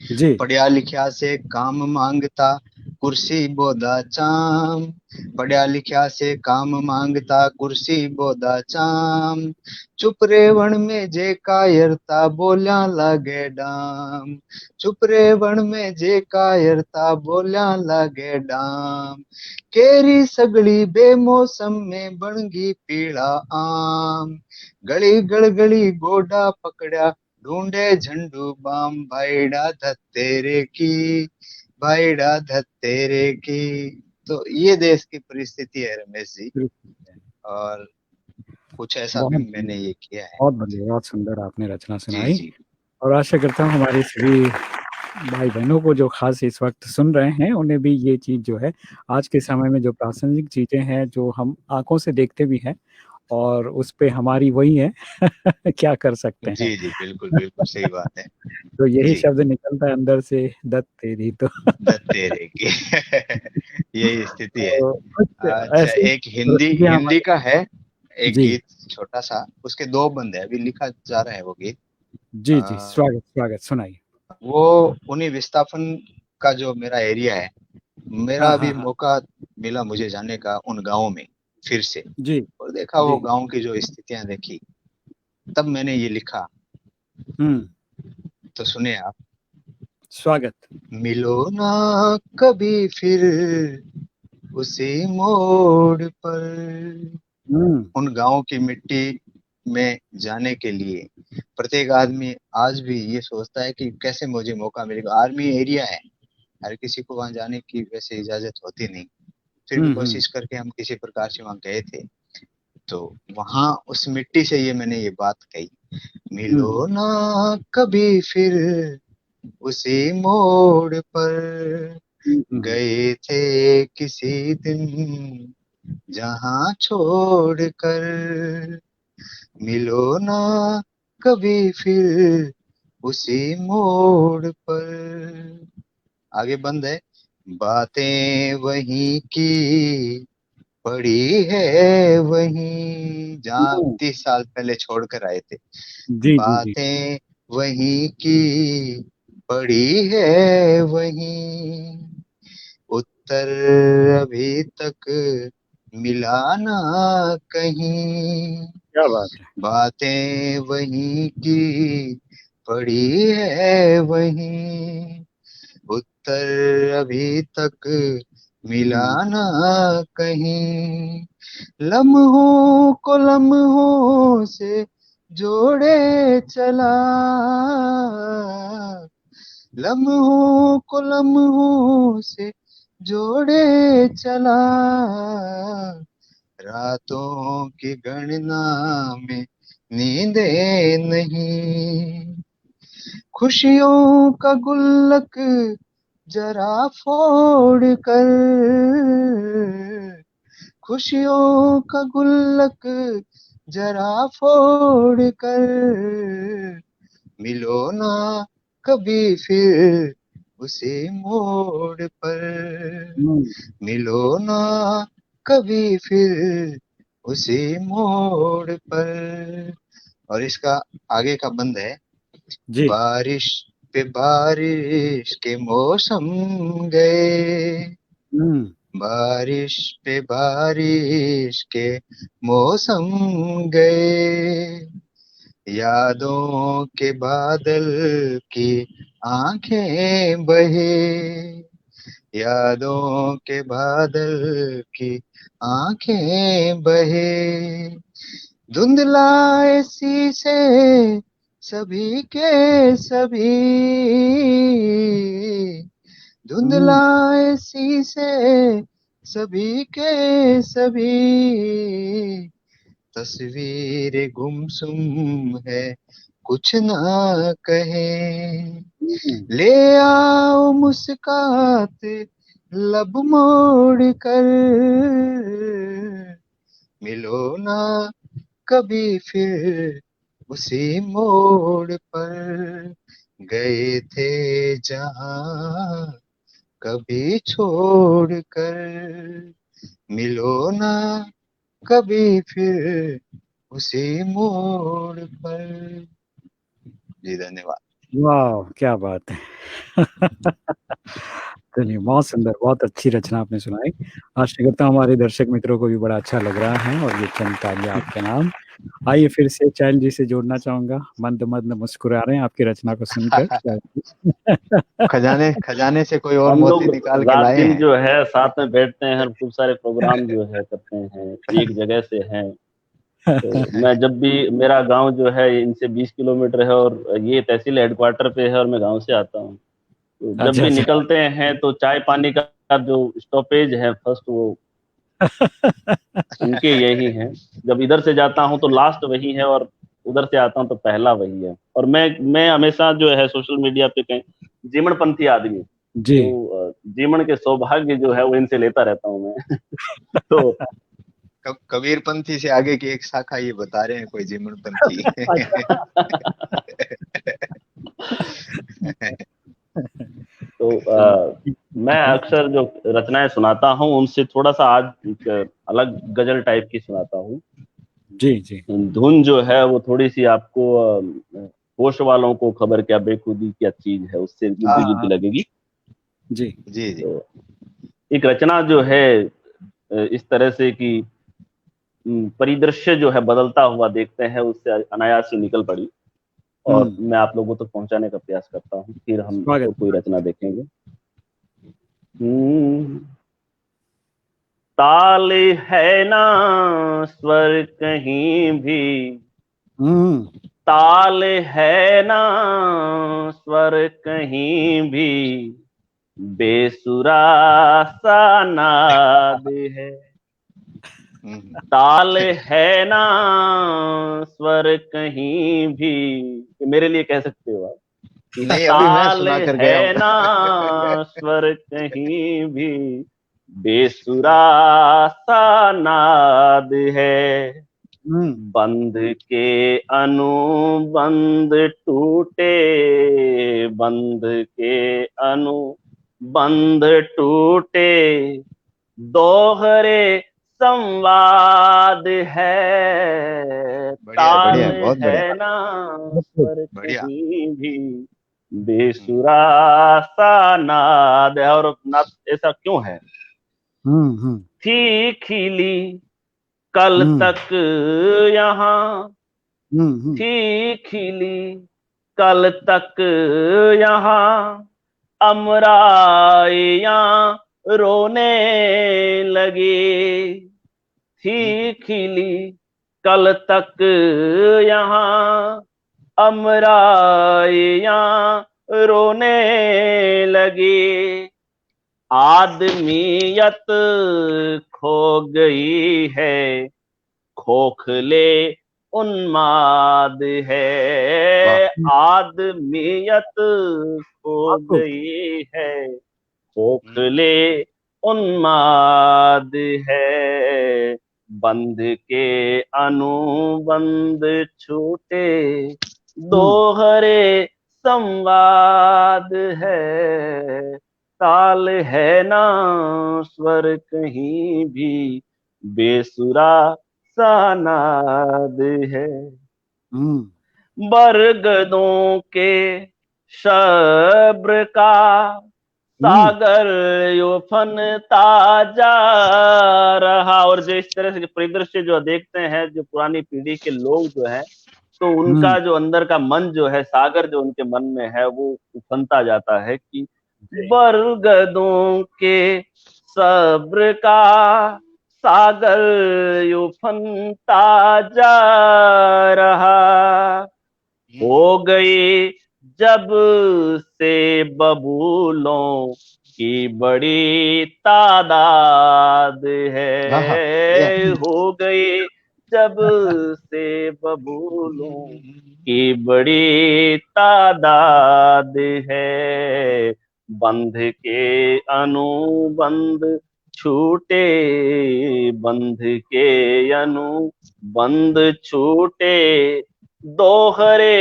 जी। पढ़िया लिखिया से काम मांगता कुर्सी बोदा चाम, पढ़िया लिखिया से काम मांगता कुर्सी बोदा चाम, चुप रेवण में जे कायरता बोलिया लागे डाम, चुप रेवण में जे कायरता बोलिया लागे डाम, केरी सगड़ी बेमौसम में बनगी पीला आम, गली गड़गड़ी गोडा पकड़ा ढूंढे झंडू बाम, भाईड़ा धत तेरे की, भाईड़ा धत तेरे की। तो ये देश की परिस्थिति है रमेश जी, और कुछ ऐसा भी बहुत मैंने ये किया है। बहुत बढ़िया, बहुत सुंदर आपने रचना जी सुनाई। जी और आशा करता हूँ हमारे सभी भाई बहनों को जो खास इस वक्त सुन रहे हैं, उन्हें भी ये चीज जो है, आज के समय में जो प्रासंगिक चीजें हैं जो हम आंखों से देखते भी हैं, और उस पे हमारी वही है। क्या कर सकते हैं। जी जी, बिल्कुल बिल्कुल सही बात है। तो यही जी, शब्द निकलता है अंदर से, दत्त तेरी तो। धत तेरे की। यही स्थिति है। तो कुछ अच्छा, ऐसी एक हिंदी परिस्थितियां हिंदी हमारे। का है, एक जी। गीत छोटा सा, उसके 2 बंद है, अभी लिखा जा रहा है वो गीत। जी, जी, स्वागत, स्वागत, सुनाइए। वो उन्हीं विस्थापन का जो मेरा एरिया है, मेरा हाँ, अभी हाँ, हाँ। मौका मिला मुझे जाने का उन गाँवों में फिर से, जी, और देखा वो जी। गाँव की जो स्थितियाँ देखी, तब मैंने ये लिखा। हुँ, तो सुनिए आप। स्वागत। मिलो ना कभी फिर उसी मोड़ पर। हुँ, उन गाँव की मिट्टी में जाने के लिए प्रत्येक आदमी आज भी ये सोचता है कि कैसे मुझे मौका मिलेगा। आर्मी एरिया है, हर किसी को वहां जाने की वैसे इजाजत होती नहीं, फिर भी हुँ, हुँ, कोशिश करके हम किसी प्रकार से वहां गए थे। तो वहां उस मिट्टी से ये मैंने ये बात कही, हुँ, मिलो ना कभी फिर उसी मोड़ पर, हुँ, हुँ, हुँ। गए थे किसी दिन जहां छोड़ कर, मिलो ना कभी फिर उसी मोड़ पर। आगे बंद है, बातें वहीं की पड़ी है वहीं जहाँ हुँ। 30 साल पहले छोड़कर आए थे। जी, जी, जी। बातें वहीं की पड़ी है वहीं, उत्तर अभी तक मिला ना कहीं। क्या बात है! बातें वहीं की पड़ी है वहीं, उत्तर अभी तक मिला हुँ, ना कहीं। लम्हों को लम्हों से जोड़े चला, लम्हों को लम्हों से जोड़े चला, रातों की गणना में नींदे नहीं, खुशियों का गुल्लक जरा फोड़ कर, खुशियों का गुल्लक जरा फोड़ कर, मिलो ना कभी फिर उसी मोड़ पर, हुँ। मिलो ना कभी फिर उसी मोड़ पर। और इसका आगे का बंद है, जी। बारिश पे बारिश के मौसम गए, हुँ, बारिश पे बारिश के मौसम गए, यादों के बादल की आंखें बहे, यादों के बादल की आंखें बहे, धुंधलाए शीशे सभी के सभी, हुँ, धुंधलाए शीशे सभी के सभी, तस्वीर गुमसुम है कुछ ना कहे, हुँ। ले आओ मुस्कात लब मोड़ कर, मिलो ना कभी फिर उसी मोड़ पर, गए थे जहां कभी छोड़ कर, मिलो ना कभी फिर उसी मोड़ पर। जी धन्यवाद। वाह! क्या बात है! चलिए, बहुत सुंदर, बहुत अच्छी रचना आपने सुनाई। आशा करता हूँ हमारे दर्शक मित्रों को भी बड़ा अच्छा लग रहा है और ये चंद तालियाँ आपके नाम। आइए फिर से चैल जी से जोड़ना चाहूँगा, मंद-मंद मुस्कुरा रहे हैं आपकी रचना को सुनकर शायद। खजाने खजाने से कोई और हम मोती लोग निकाल के रात लाए दिन हैं। जो है साथ में बैठते हैं और खूब सारे प्रोग्राम जो है करते हैं, एक जगह से हैं। तो मैं जब भी, मेरा गाँव जो है इनसे 20 किलोमीटर है और ये तहसील हेडक्वार्टर पे है और मैं गाँव से आता हूँ। तो जब अच्छा, भी अच्छा। निकलते हैं तो चाय पानी का जो स्टॉपेज है फर्स्ट, वो उनके यही है। जब इधर से जाता हूँ तो लास्ट वही है और उधर से आता हूँ तो पहला वही है। और मैं हमेशा जो है सोशल मीडिया पे कहीं जीवनपंथी आदमी, जी। तो जीवन के सौभाग्य जो है वो इनसे लेता रहता हूँ मैं। तो कबीर पंथी से आगे की एक शाखा ये बता रहे हैं कोई जीवन पंथी। तो चलिए। मैं अक्सर जो रचनाएं सुनाता हूँ उनसे थोड़ा सा आज एक अलग गजल टाइप की सुनाता हूँ। जी, जी। धुन जो है वो थोड़ी-सी आपको होश वालों को खबर क्या बेखुदी क्या चीज़ है, उससे मिलती-जुलती हाँ, लगेगी। जी। जी, जी। तो एक रचना जो है इस तरह से कि परिदृश्य जो है बदलता हुआ देखते हैं, उससे अनायास ही निकल पड़ी और हुँ, मैं आप लोगों तक पहुँचाने का प्रयास करता हूँ। फिर हम स्वागत। और कोई रचना देखेंगे। हुँ, ताल है ना स्वर कहीं भी, हुँ, ताल है ना स्वर कहीं भी, बेसुरा सा नाद है। हुँ, ताल है ना स्वर कहीं भी, ये मेरे लिए कह सकते हो आप कि नहीं, अभी मैं ताल सुना कर गया है हूँ। ना स्वर कहीं भी, बेसुरा सा नाद है। हुँ, बंध के अनुबंध टूटे, बंध के अनुबंध टूटे, दोहरे संवाद है। बढ़िया, ताल बढ़िया, बहुत बढ़िया, है ना बिल्कुल। स्वर बढ़िया। कहीं भी, हुँ, बेसुरा सा नाद है। और ना ऐसा क्यों है? हुँ, हुँ, थी खिली कल हुँ, तक यहाँ, हुँ, हुँ, थी खिली कल तक यहाँ, अमराइयाँ रोने लगी। हुँ, थी खिली कल तक यहाँ, अमराइयाँ रोने लगी। आदमियत खो गई है, खोखले उन्माद है। हुँ, आदमियत खो आपको गई है, हुँ, खोखले उन्माद है। बंध के अनुबंध छूटे, हुँ, दोहरे संवाद है। ताल है ना स्वर कहीं भी, बेसुरा सा नाद है। हुँ, बरगदों के शब्र का हुँ, सागर उफनता जा रहा। और जो इस तरह से जो परिदृश्य जो देखते हैं, जो पुरानी पीढ़ी के लोग जो हैं, तो हुँ, उनका जो अंदर का मन जो है, सागर जो उनके मन में है, वो उफनता जाता है कि जी। बरगदों के सब्र का सागर उफनता जा रहा। हुँ, हो गई जब से बबूलों की बड़ी तादाद हाँ, हाँ, बढ़िया। है। हो गई जब से बबूलों की बड़ी तादाद है। बंध के अनुबंध छूटे, बंध के अनुबंध छूटे, दोहरे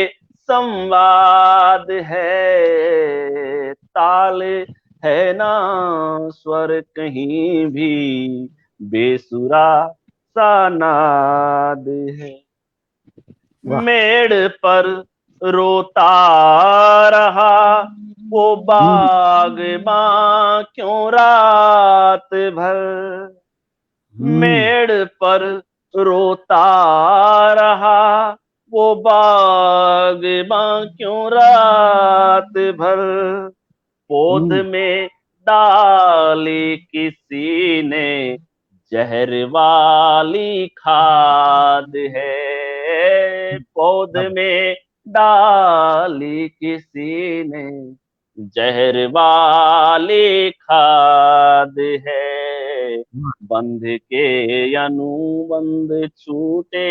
संवाद है। ताल है ना स्वर कहीं भी, बेसुरा सा नाद है। वाह! मेड़ पर रोता रहा वो हुँ, बागबां क्यों रात भर। हुँ, मेड़ पर रोता रहा वो बागबां क्यों रात भर। पौध हुँ, में डाली किसी ने जहर वाली खाद है। पौध अब में डाली किसी ने जहर वाली खाद है। वाह! बंध के अनुबंध छूटे,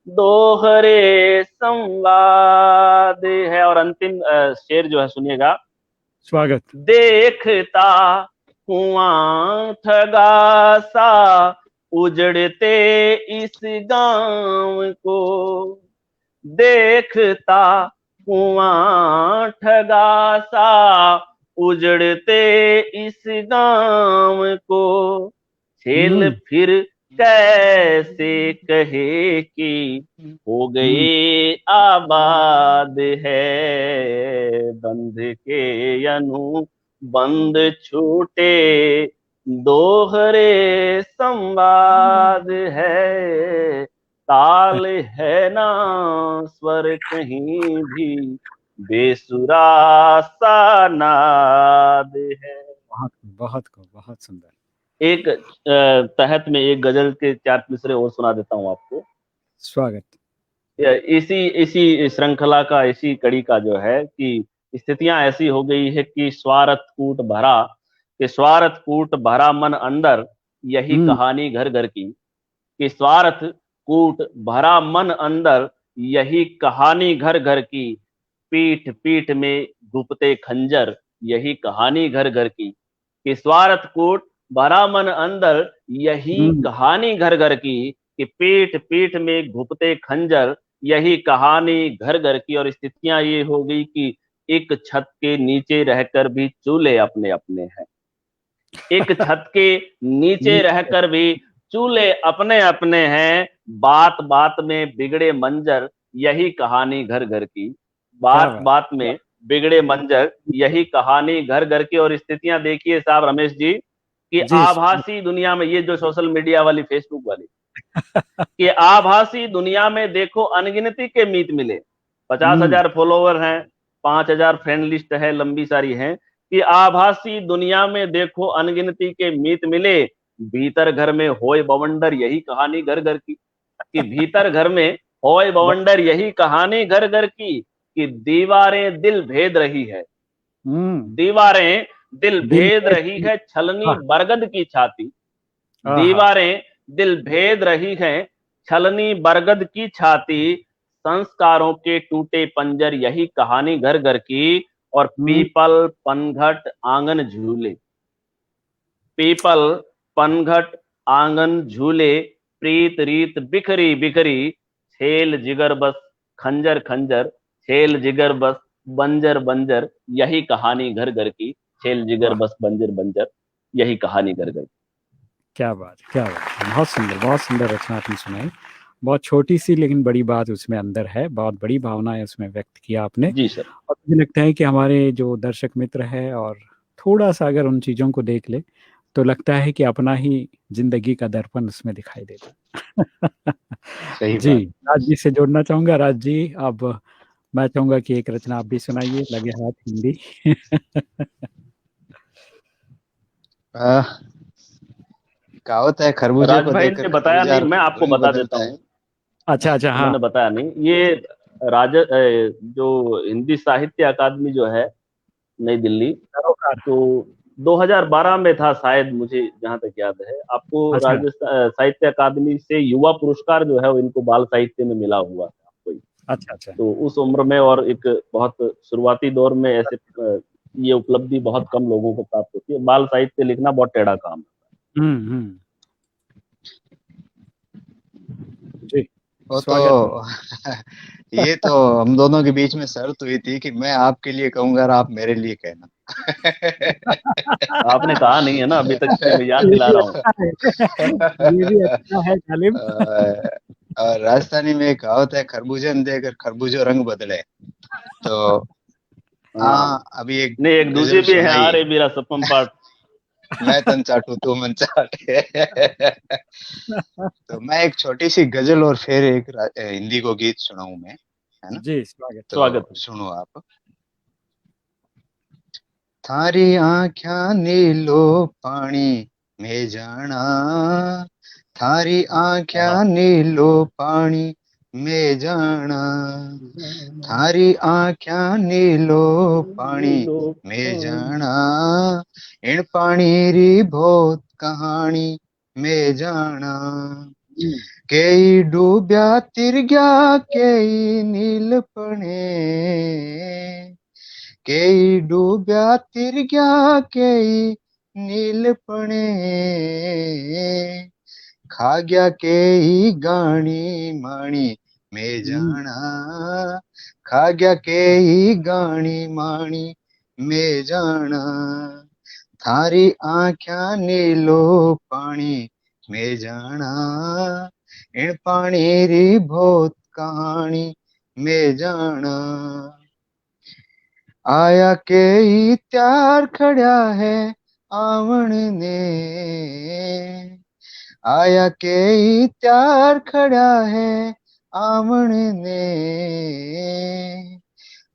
दोहरे संवाद है। और अंतिम शेर जो है सुनिएगा। स्वागत। देखता कुआं ठगा सा उजड़ते इस गांव को। देखता कुआं ठगा सा उजड़ते इस गांव को। छेल हुँ, फिर कैसे कहे कि हो गए आबाद है, बंध के अनुबंध छूटे दोहरे संवाद है, ताल है ना स्वर कहीं भी, बेसुरा सा नाद है। बहुत सुंदर। एक तहत में एक गजल के 4 मिसरे और सुना देता हूँ आपको। स्वागत। इसी इसी श्रृंखला का, इसी कड़ी का जो है कि स्थितियां ऐसी हो गई है कि स्वार्थ कूट भरा मन अंदर, यही कहानी घर घर की, कि स्वार्थ कूट भरा मन अंदर, यही कहानी घर घर की, पीठ पीठ में घुपते खंजर, यही कहानी घर घर की, कि स्वार्थ कूट भरा मन अंदर, यही कहानी घर घर की, कि पीठ पीठ में घुपते खंजर, यही कहानी घर घर की। और स्थितियां ये हो गई कि एक छत के नीचे रहकर भी चूल्हे अपने अपने हैं, एक छत के नीचे रहकर भी चूल्हे अपने अपने हैं, बात बात में बिगड़े मंजर, यही कहानी घर घर की, बात बात में बिगड़े मंजर, यही कहानी घर घर की। और स्थितियां देखिए साहब रमेश जी, कि आभासी दुनिया में, ये जो सोशल मीडिया वाली, फेसबुक वाली, कि आभासी दुनिया में देखो अनगिनती के मीत मिले, 50,000 फॉलोवर हैं, 5,000 फ्रेंड लिस्ट है, लंबी सारी है, कि आभासी दुनिया में देखो अनगिनती के मीत मिले, भीतर घर में होए बवंडर, यही कहानी घर घर की, कि भीतर घर में होए बवंडर, यही कहानी घर घर की, कि दीवारें दिल भेद रही है, दीवारें दिल भेद रही है, छलनी बरगद की छाती, दीवारें दिल भेद रही है, छलनी बरगद की छाती, संस्कारों के टूटे पंजर, यही कहानी घर घर की। और पीपल पनघट आंगन झूले, पीपल पनघट आंगन झूले, प्रीत रीत बिखरी बिखरी, छेल जिगर बस खंजर खंजर, छेल जिगर बस बंजर बंजर, यही कहानी घर घर की, छेल जिगर बस बंजर बंजर, यही कहानी घर घर की। क्या बात, क्या बात, बहुत सुंदर रचना आपने सुनाई। बहुत छोटी सी लेकिन बड़ी बात उसमें अंदर है, बहुत बड़ी भावनाएं उसमें व्यक्त किया आपने। जी सर। और मुझे लगता है कि हमारे जो दर्शक मित्र है, और थोड़ा सा अगर उन चीज़ों को देख ले तो लगता है कि अपना ही जिंदगी का दर्पण उसमें दिखाई देता। सही जी, बात। राज जी से जोड़ना चाहूंगा। राज जी, अब मैं चाहूंगा कि एक रचना आप भी सुनाइए, लगे हाथ हिंदी। कहावत है, खरबूजे राज को भाई देखकर ने बताया नहीं, खरबूजा मैं आपको रंग बता देता बदलता है। हूँ। अच्छा अच्छा, हाँ। उन्होंने बताया नहीं, ये जो हिंदी साहित्य अकादमी जो है नई दिल्ली, सरोकार। तो 2012 में था शायद, मुझे जहां तक याद है। आपको अच्छा राजस्थान साहित्य अकादमी से युवा पुरस्कार जो है वो इनको बाल साहित्य में मिला हुआ है आपको। अच्छा अच्छा। तो उस उम्र में और एक बहुत शुरुआती दौर में ऐसे ये उपलब्धि बहुत कम लोगों को प्राप्त होती है। बाल साहित्य लिखना बहुत टेढ़ा काम है। जी, वो स्वागत। तो ये तो हम दोनों के बीच में शर्त हुई थी कि मैं आपके लिए कहूंगा और आप मेरे लिए कहना। आपने कहा नहीं है ना अभी तक, इसलिए मैं याद ये दिला भी रहा हूँ। अच्छा है। ये भी अच्छा है गालिब। और राजस्थानी में एक कहावत है, खरबूजन देकर खरबूजो रंग बदले। तो हाँ, अभी एक नहीं एक दूसरी गजल भी है, सुनाई, अरे मेरा सपम पाठ। मैं तन चाटू तू मन चाटे। तो मैं एक छोटी सी गजल और फिर एक हिंदी को गीत सुनाऊं मैं, है ना? जी, स्वागत। स्वागत तो है। सुनो आप। थारी आँख्या नीलो पानी में जाना, थारी आँख्या नीलो पानी में जाना, थारी आँख्या नीलो पानी में जाना, इन पानी री बहुत कहानी में जाना, कई डूब्या तिर गया कई नील पने, कई डूब्या तिर गया कई नील पने, खा गया कई गानी माणी में जाना, खा गया कई गानी माणी में जाना, थारी आँख्या नीलो पानी मैं जाना, इन पानी री बहुत कहानी मैं जाना। आया के ही त्यार खड़ा है आवण ने, आया के ही त्यार खड़ा है आवण ने।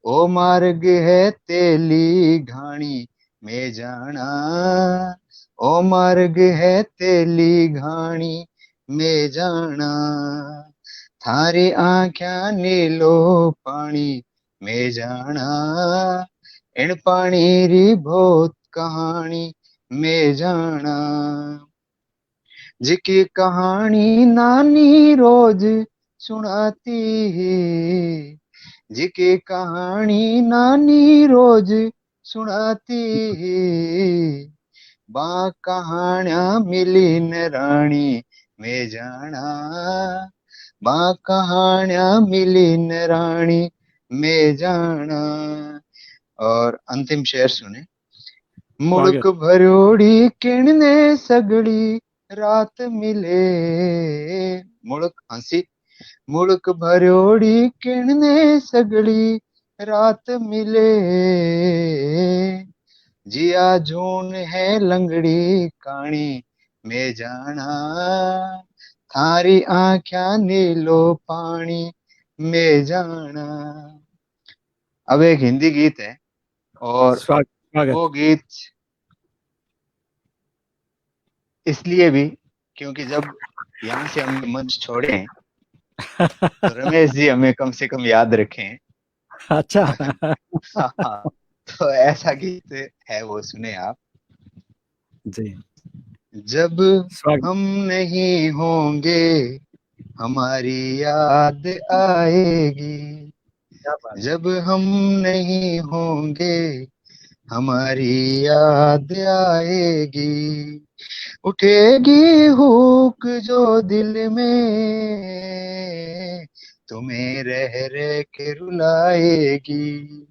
ओ मार्ग है तेली घाणी मैं जाना, ओ मार्ग है तेली घाणी मैं जाना। थारी आँख्या नीलो पानी मैं जाना, इन पानी री बहुत कहानी मैं जाना। जिकी कहानी नानी रोज सुनाती है, जिकी कहानी नानी रोज सुनाती है। बा कहानियां मिली न रानी मैं जाना, बा कहानियां मिली न रानी मैं जाना। और अंतिम शेर सुने। मुल्क स्वागत। भरोड़ी किणने सगड़ी रात मिले, मुल्क हंसी, मुल्क भरोड़ी किणने सगड़ी रात मिले। जिया जून है लंगड़ी काणी मैं जाना, थारी आँख्या नीलो पानी मैं जाना। अब एक हिंदी गीत है, और स्वागत। वो गीत इसलिए भी क्योंकि जब यहाँ से हम मंच छोड़े हैं, तो रमेश जी हमें कम से कम याद रखें। अच्छा। हाँ, तो ऐसा गीत है, वो सुने आप। जी। जब स्वागत। हम नहीं होंगे हमारी याद आएगी, क्या बात है। जब हम नहीं होंगे हमारी याद आएगी। उठेगी हुक जो दिल में, तुम्हें रह रह के रुलाएगी।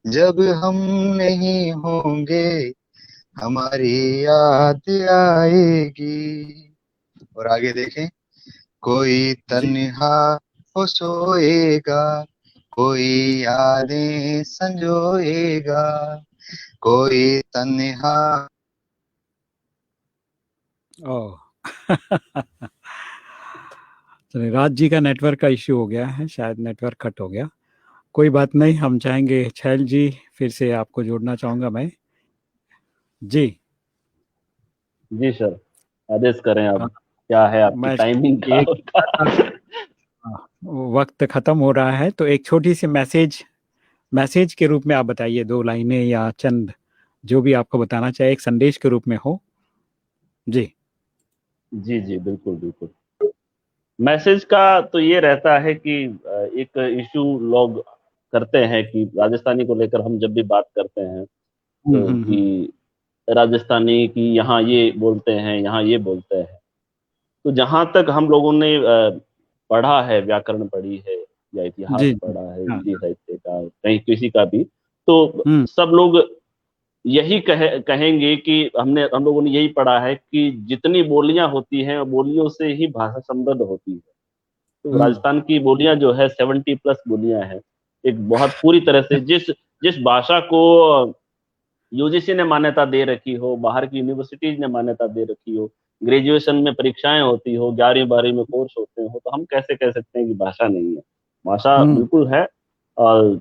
जब हम नहीं होंगे हमारी याद आएगी। और आगे देखें। कोई जी। तन्हा हो सोएगा, कोई यादें संजोएगा, कोई तन्हा। ओह। चलिए, राज जी का नेटवर्क का इश्यू हो गया है, शायद नेटवर्क कट हो गया। कोई बात नहीं, हम चाहेंगे छैल जी, फिर से आपको जोड़ना चाहूँगा मैं। जी। जी सर, आदेश करें हाँ, अब। क्या है आपकी मैं टाइमिंग का एक उसका? हाँ, वक्त खत्म हो रहा है, तो एक छोटी सी मैसेज मैसेज के रूप में आप बताइए, 2 लाइनें या चंद, जो भी आपको बताना चाहे, एक संदेश के रूप में हो। जी। जी, जी, बिल्कुल, बिल्कुल। मैसेज का तो ये रहता है कि एक इश्यू लोग करते हैं कि राजस्थानी को लेकर हम जब भी बात करते हैं, हुँ, तो हुँ, हुँ। कि राजस्थानी की यहाँ ये बोलते हैं, यहाँ ये बोलते हैं। तो जहाँ तक हम लोगों ने पढ़ा है, व्याकरण पढ़ी है या इतिहास जी, जी। पढ़ा है हाँ। हिंदी साहित्य का, कहीं किसी का भी, तो हुँ, सब लोग यही कहेंगे कि हम लोगों ने यही पढ़ा है कि जितनी बोलियाँ होती हैं, बोलियों से ही भाषा समृद्ध होती है। तो हुँ, राजस्थान की बोलियाँ जो है 70 प्लस बोलियाँ हैं। एक बहुत पूरी तरह से जिस जिस भाषा को यूजीसी ने मान्यता दे रखी हो, बाहर की यूनिवर्सिटीज़ ने मान्यता दे रखी हो, ग्रेजुएशन में परीक्षाएँ होती हो, 11वीं-12वीं में कोर्स होते हो, तो हम कैसे कह सकते हैं कि भाषा नहीं है? भाषा हुँ, बिल्कुल है। और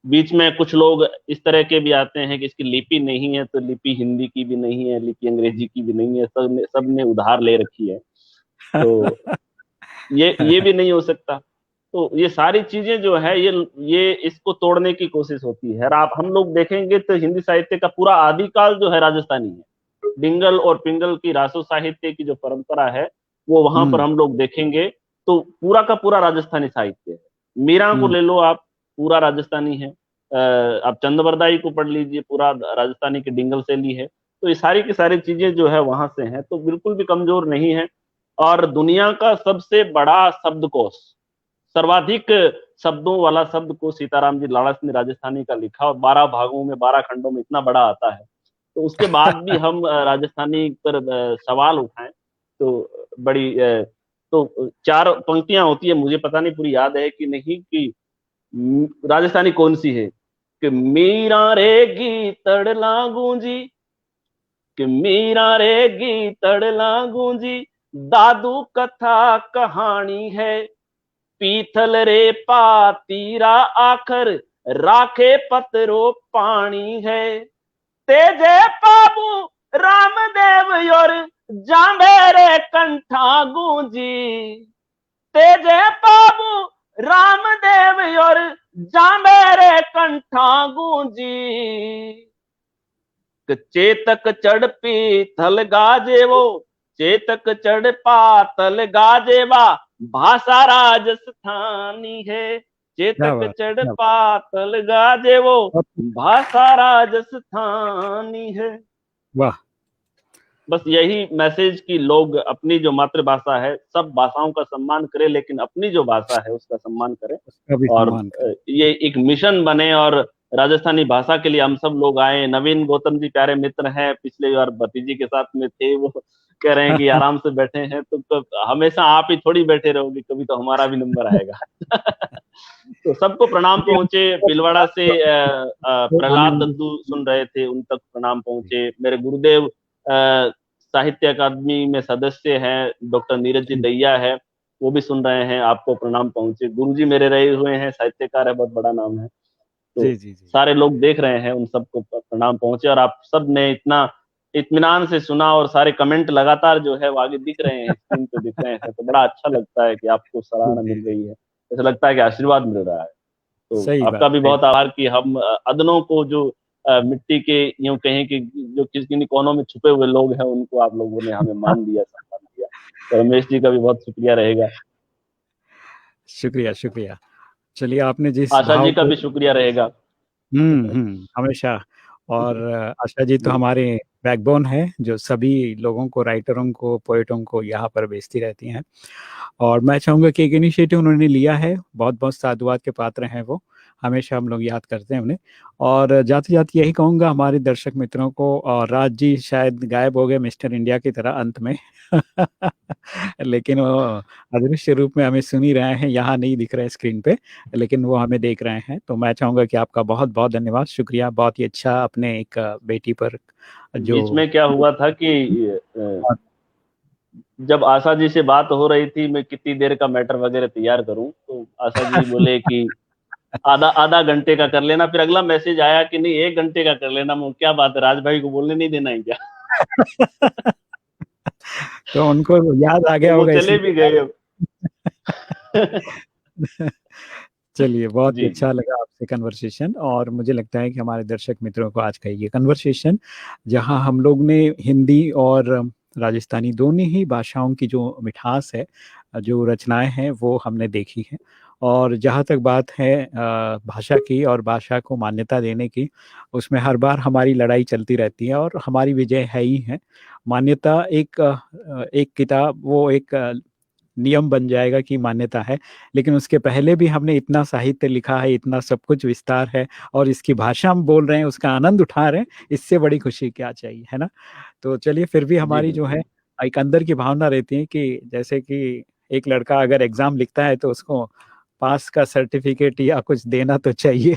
बीच में कुछ लोग इस तरह के भी आते हैं कि इसकी लिपि नहीं है, तो लिपि हिंदी की भी नहीं है, लिपि अंग्रेजी की भी नहीं है, सबने उधार ले रखी है। तो ये भी नहीं हो सकता। तो ये सारी चीज़ें जो है, ये इसको तोड़ने की कोशिश होती है। और आप हम लोग देखेंगे तो हिंदी साहित्य का पूरा आदिकाल जो है राजस्थानी है। डिंगल और पिंगल की रासो साहित्य की जो परंपरा है, वो वहाँ पर हुँ, हम लोग देखेंगे, तो पूरा का पूरा राजस्थानी साहित्य है। मीरा को हुँ, ले लो आप, पूरा राजस्थानी है। आप चंद्रवरदाई को पढ़ लीजिए, पूरा राजस्थानी की डिंगल शैली है। तो ये सारी की सारी चीज़ें जो है वहाँ से हैं, तो बिल्कुल भी कमज़ोर नहीं है। और दुनिया का सबसे बड़ा शब्दकोश, सर्वाधिक शब्दों वाला शब्दकोश सीताराम जी लाड़स ने राजस्थानी का लिखा, और 12 भागों में, 12 खंडों में इतना बड़ा आता है। तो उसके बाद भी हम राजस्थानी पर सवाल उठाएँ, तो बड़ी तो 4 पंक्तियाँ होती है, मुझे पता नहीं पूरी याद है कि नहीं, कि राजस्थानी कौन-सी है कि मीरा रे गीतड़ला गूंजी, कि मीरा रे गीतड़ला गूंजी, दादू कथा कहानी है, पीथल रे पातीरा आखर राखे पतरो पानी है, तेजे बाबू रामदेव योर जांबेरे कंठा गूंजी, तेजे बाबू रामदेव योर जांबेरे कंठा गूंजी, चेतक चढ़ पीथल गाजे वो, चेतक चढ़ पातल गाजेवा, भाषा राजस्थानी है, चेतक चढ़ पातल गाजे वो, भाषा राजस्थानी है। वाह, बस यही मैसेज कि लोग अपनी जो मातृभाषा है, सब भाषाओं का सम्मान करें, लेकिन अपनी जो भाषा है उसका सम्मान करें, और ये एक मिशन बने, और राजस्थानी भाषा के लिए हम सब लोग आए। नवीन गौतम जी प्यारे मित्र हैं, पिछले बार भतीजी के साथ में थे, वो कह रहे हैं कि आराम से बैठे हैं, तो हमेशा आप ही थोड़ी बैठे रहोगे, कभी तो हमारा भी नंबर आएगा। तो सबको प्रणाम पहुंचे। भीलवाड़ा से प्रहलाद दद्दू सुन रहे थे, उन तक प्रणाम पहुंचे। मेरे गुरुदेव साहित्य अकादमी में सदस्य हैं, डॉक्टर नीरज जी दैया है, वो भी सुन रहे हैं, आपको प्रणाम पहुंचे। गुरुजी मेरे रहे हुए हैं, साहित्यकार है, बहुत बड़ा नाम है, तो जी। सारे लोग देख रहे हैं, उन सबको प्रणाम पहुंचे। और आप सब ने इतना इत्मीनान से सुना, और सारे कमेंट लगातार जो है वो आगे दिख रहे हैं, स्क्रीन पे दिख रहे हैं, तो बड़ा अच्छा लगता है कि आपको सराहना मिल रही है, ऐसा लगता है कि आशीर्वाद मिल रहा है। तो आपका भी बहुत आभार कि हम अदनों को, जो मिट्टी के यूं कहें कि जो किसी कोनों में छुपे हुए लोग हैं, उनको आप लोगों ने हमें मान दिया, सम्मान दिया। तो रमेश जी का भी बहुत शुक्रिया रहेगा। शुक्रिया, शुक्रिया। चलिए, आपने जिस आशा जी का भी शुक्रिया रहेगा। हमेशा। और आशा जी तो हमारे बैकबोन है, जो सभी लोगों को, राइटरों को, पोएटों को यहाँ पर भेजती रहती हैं। और मैं चाहूँगा कि एक इनिशिएटिव उन्होंने लिया है, बहुत बहुत साधुवाद के पात्र हैं वो, हमेशा हम लोग याद करते हैं उन्हें। और जाते-जाते यही कहूँगा हमारे दर्शक मित्रों को, और राज जी शायद गायब हो गए मिस्टर इंडिया की तरह अंत में लेकिन वो अदृश्य रूप में हमें सुन ही रहे हैं, यहाँ नहीं दिख रहे स्क्रीन पे, लेकिन वो हमें देख रहे हैं। तो मैं चाहूँगा कि आपका बहुत-बहुत धन्यवाद, शुक्रिया, बहुत ही अच्छा अपने एक बेटी पर जो बीच में क्या हुआ था कि जब आशा जी से बात हो रही थी, मैं कितनी देर का मैटर वगैरह तैयार करूं, तो आशा जी बोले कि आधा घंटे का कर लेना। फिर अगला मैसेज आया कि नहीं 1 घंटे का कर लेना। मैं क्या बात है, राज भाई को बोलने नहीं देना है क्या? तो उनको याद आ गया तो होगा, चले भी गए। चलिए, बहुत ही अच्छा लगा आपसे कन्वर्सेशन, और मुझे लगता है कि हमारे दर्शक मित्रों को आज का ये कन्वर्सेशन, जहां हम लोग ने हिंदी और राजस्थानी दोनों ही भाषाओं की जो मिठास है, जो रचनाएं हैं, वो हमने देखी हैं। और जहाँ तक बात है भाषा की और भाषा को मान्यता देने की, उसमें हर बार हमारी लड़ाई चलती रहती है, और हमारी विजय है ही है। मान्यता एक किताब, वो एक नियम बन जाएगा कि मान्यता है, लेकिन उसके पहले भी हमने इतना साहित्य लिखा है, इतना सब कुछ विस्तार है, और इसकी भाषा हम बोल रहे हैं, उसका आनंद उठा रहे हैं, इससे बड़ी खुशी क्या चाहिए, है ना? तो चलिए, फिर भी हमारी जो है एक अंदर की भावना रहती है कि जैसे कि एक लड़का अगर एग्जाम लिखता है, तो उसको पास का सर्टिफिकेट या कुछ देना तो चाहिए।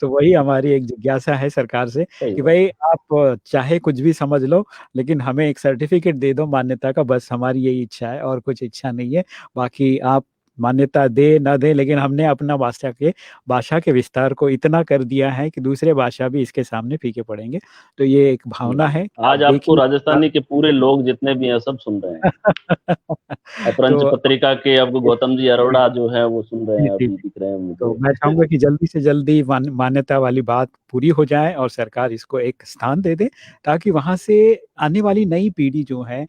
तो वही हमारी एक जिज्ञासा है सरकार से कि भाई आप चाहे कुछ भी समझ लो, लेकिन हमें एक सर्टिफिकेट दे दो मान्यता का, बस हमारी यही इच्छा है, और कुछ इच्छा नहीं है। बाकी आप मान्यता दे ना दे, लेकिन हमने अपना भाषा के विस्तार को इतना कर दिया है कि दूसरे भाषा भी इसके सामने फीके पड़ेंगे। तो ये एक भावना है। आज आपको राजस्थानी के पूरे लोग जितने भी हैं, सब सुन रहे हैं। अपरंच पत्रिका के आपको गौतम जी अरोड़ा जो है वो सुन रहे हैं, अभी दिख रहे हैं मुझे। तो मैं चाहूंगा कि जल्दी से जल्दी मान्यता वाली बात पूरी हो जाए, और सरकार इसको एक स्थान दे दे, ताकि वहां से आने वाली नई पीढ़ी जो है,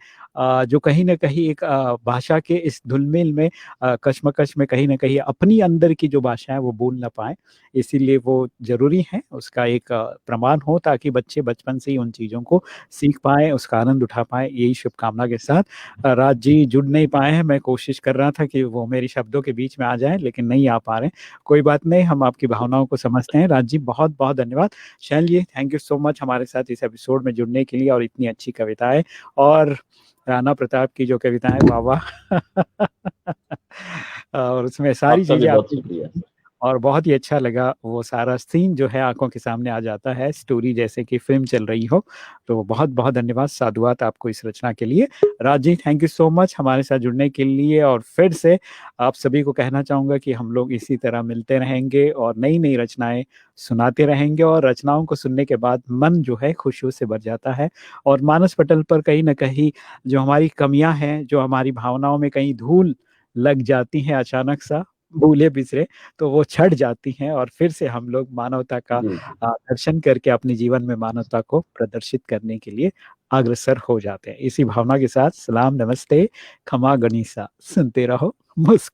जो कहीं न कहीं एक भाषा के इस धुल-मिल में कश्मकश में कहीं न कहीं अपनी अंदर की जो भाषा है वो बोल ना पाएँ। इसीलिए वो ज़रूरी है, उसका एक प्रमाण हो ताकि बच्चे बचपन से ही उन चीज़ों को सीख पाएँ, उसका आनंद उठा पाएँ, यही शुभकामना के साथ राज जी जुड़ नहीं पाए हैं, मैं कोशिश कर रहा था कि वो मेरी शब्दों के बीच में आ जाएँ, लेकिन नहीं आ पा रहे हैं। कोई बात नहीं, हम आपकी भावनाओं को समझते हैं। राज जी बहुत-बहुत धन्यवाद। शैल जी, थैंक यू सो मच हमारे साथ इस एपिसोड में जुड़ने के लिए और इतनी अच्छी कविताएँ और राणा प्रताप की जो कविताएँ वाह, वाह! और उसमें सारी आपका भी चीज़ें बहुत आपकी शुक्रिया सर। और बहुत ही अच्छा लगा, वो सारा सीन जो है आँखों के सामने आ जाता है, स्टोरी जैसे कि फ़िल्म चल रही हो। तो बहुत-बहुत धन्यवाद, साधुवाद आपको इस रचना के लिए। Raj ji, thank you so much हमारे साथ जुड़ने के लिए और फिर से आप सभी को कहना चाहूँगा कि हम लोग इसी तरह मिलते रहेंगे और नई-नई रचनाएँ सुनाते रहेंगे और रचनाओं को सुनने के बाद मन जो है खुशियों से भर जाता है और मानस पटल पर कहीं न कहीं जो हमारी कमियाँ हैं, जो हमारी भावनाओं में कहीं धूल लग जाती हैं अचानक सा, भूले-बिसरे तो वो छँट जाती हैं और फिर से हम लोग मानवता का जी, दर्शन करके अपने जीवन में मानवता को प्रदर्शित करने के लिए अग्रसर हो जाते हैं। इसी भावना के साथ सलाम, नमस्ते, खमा गनीसा, सुनते रहो मुस्क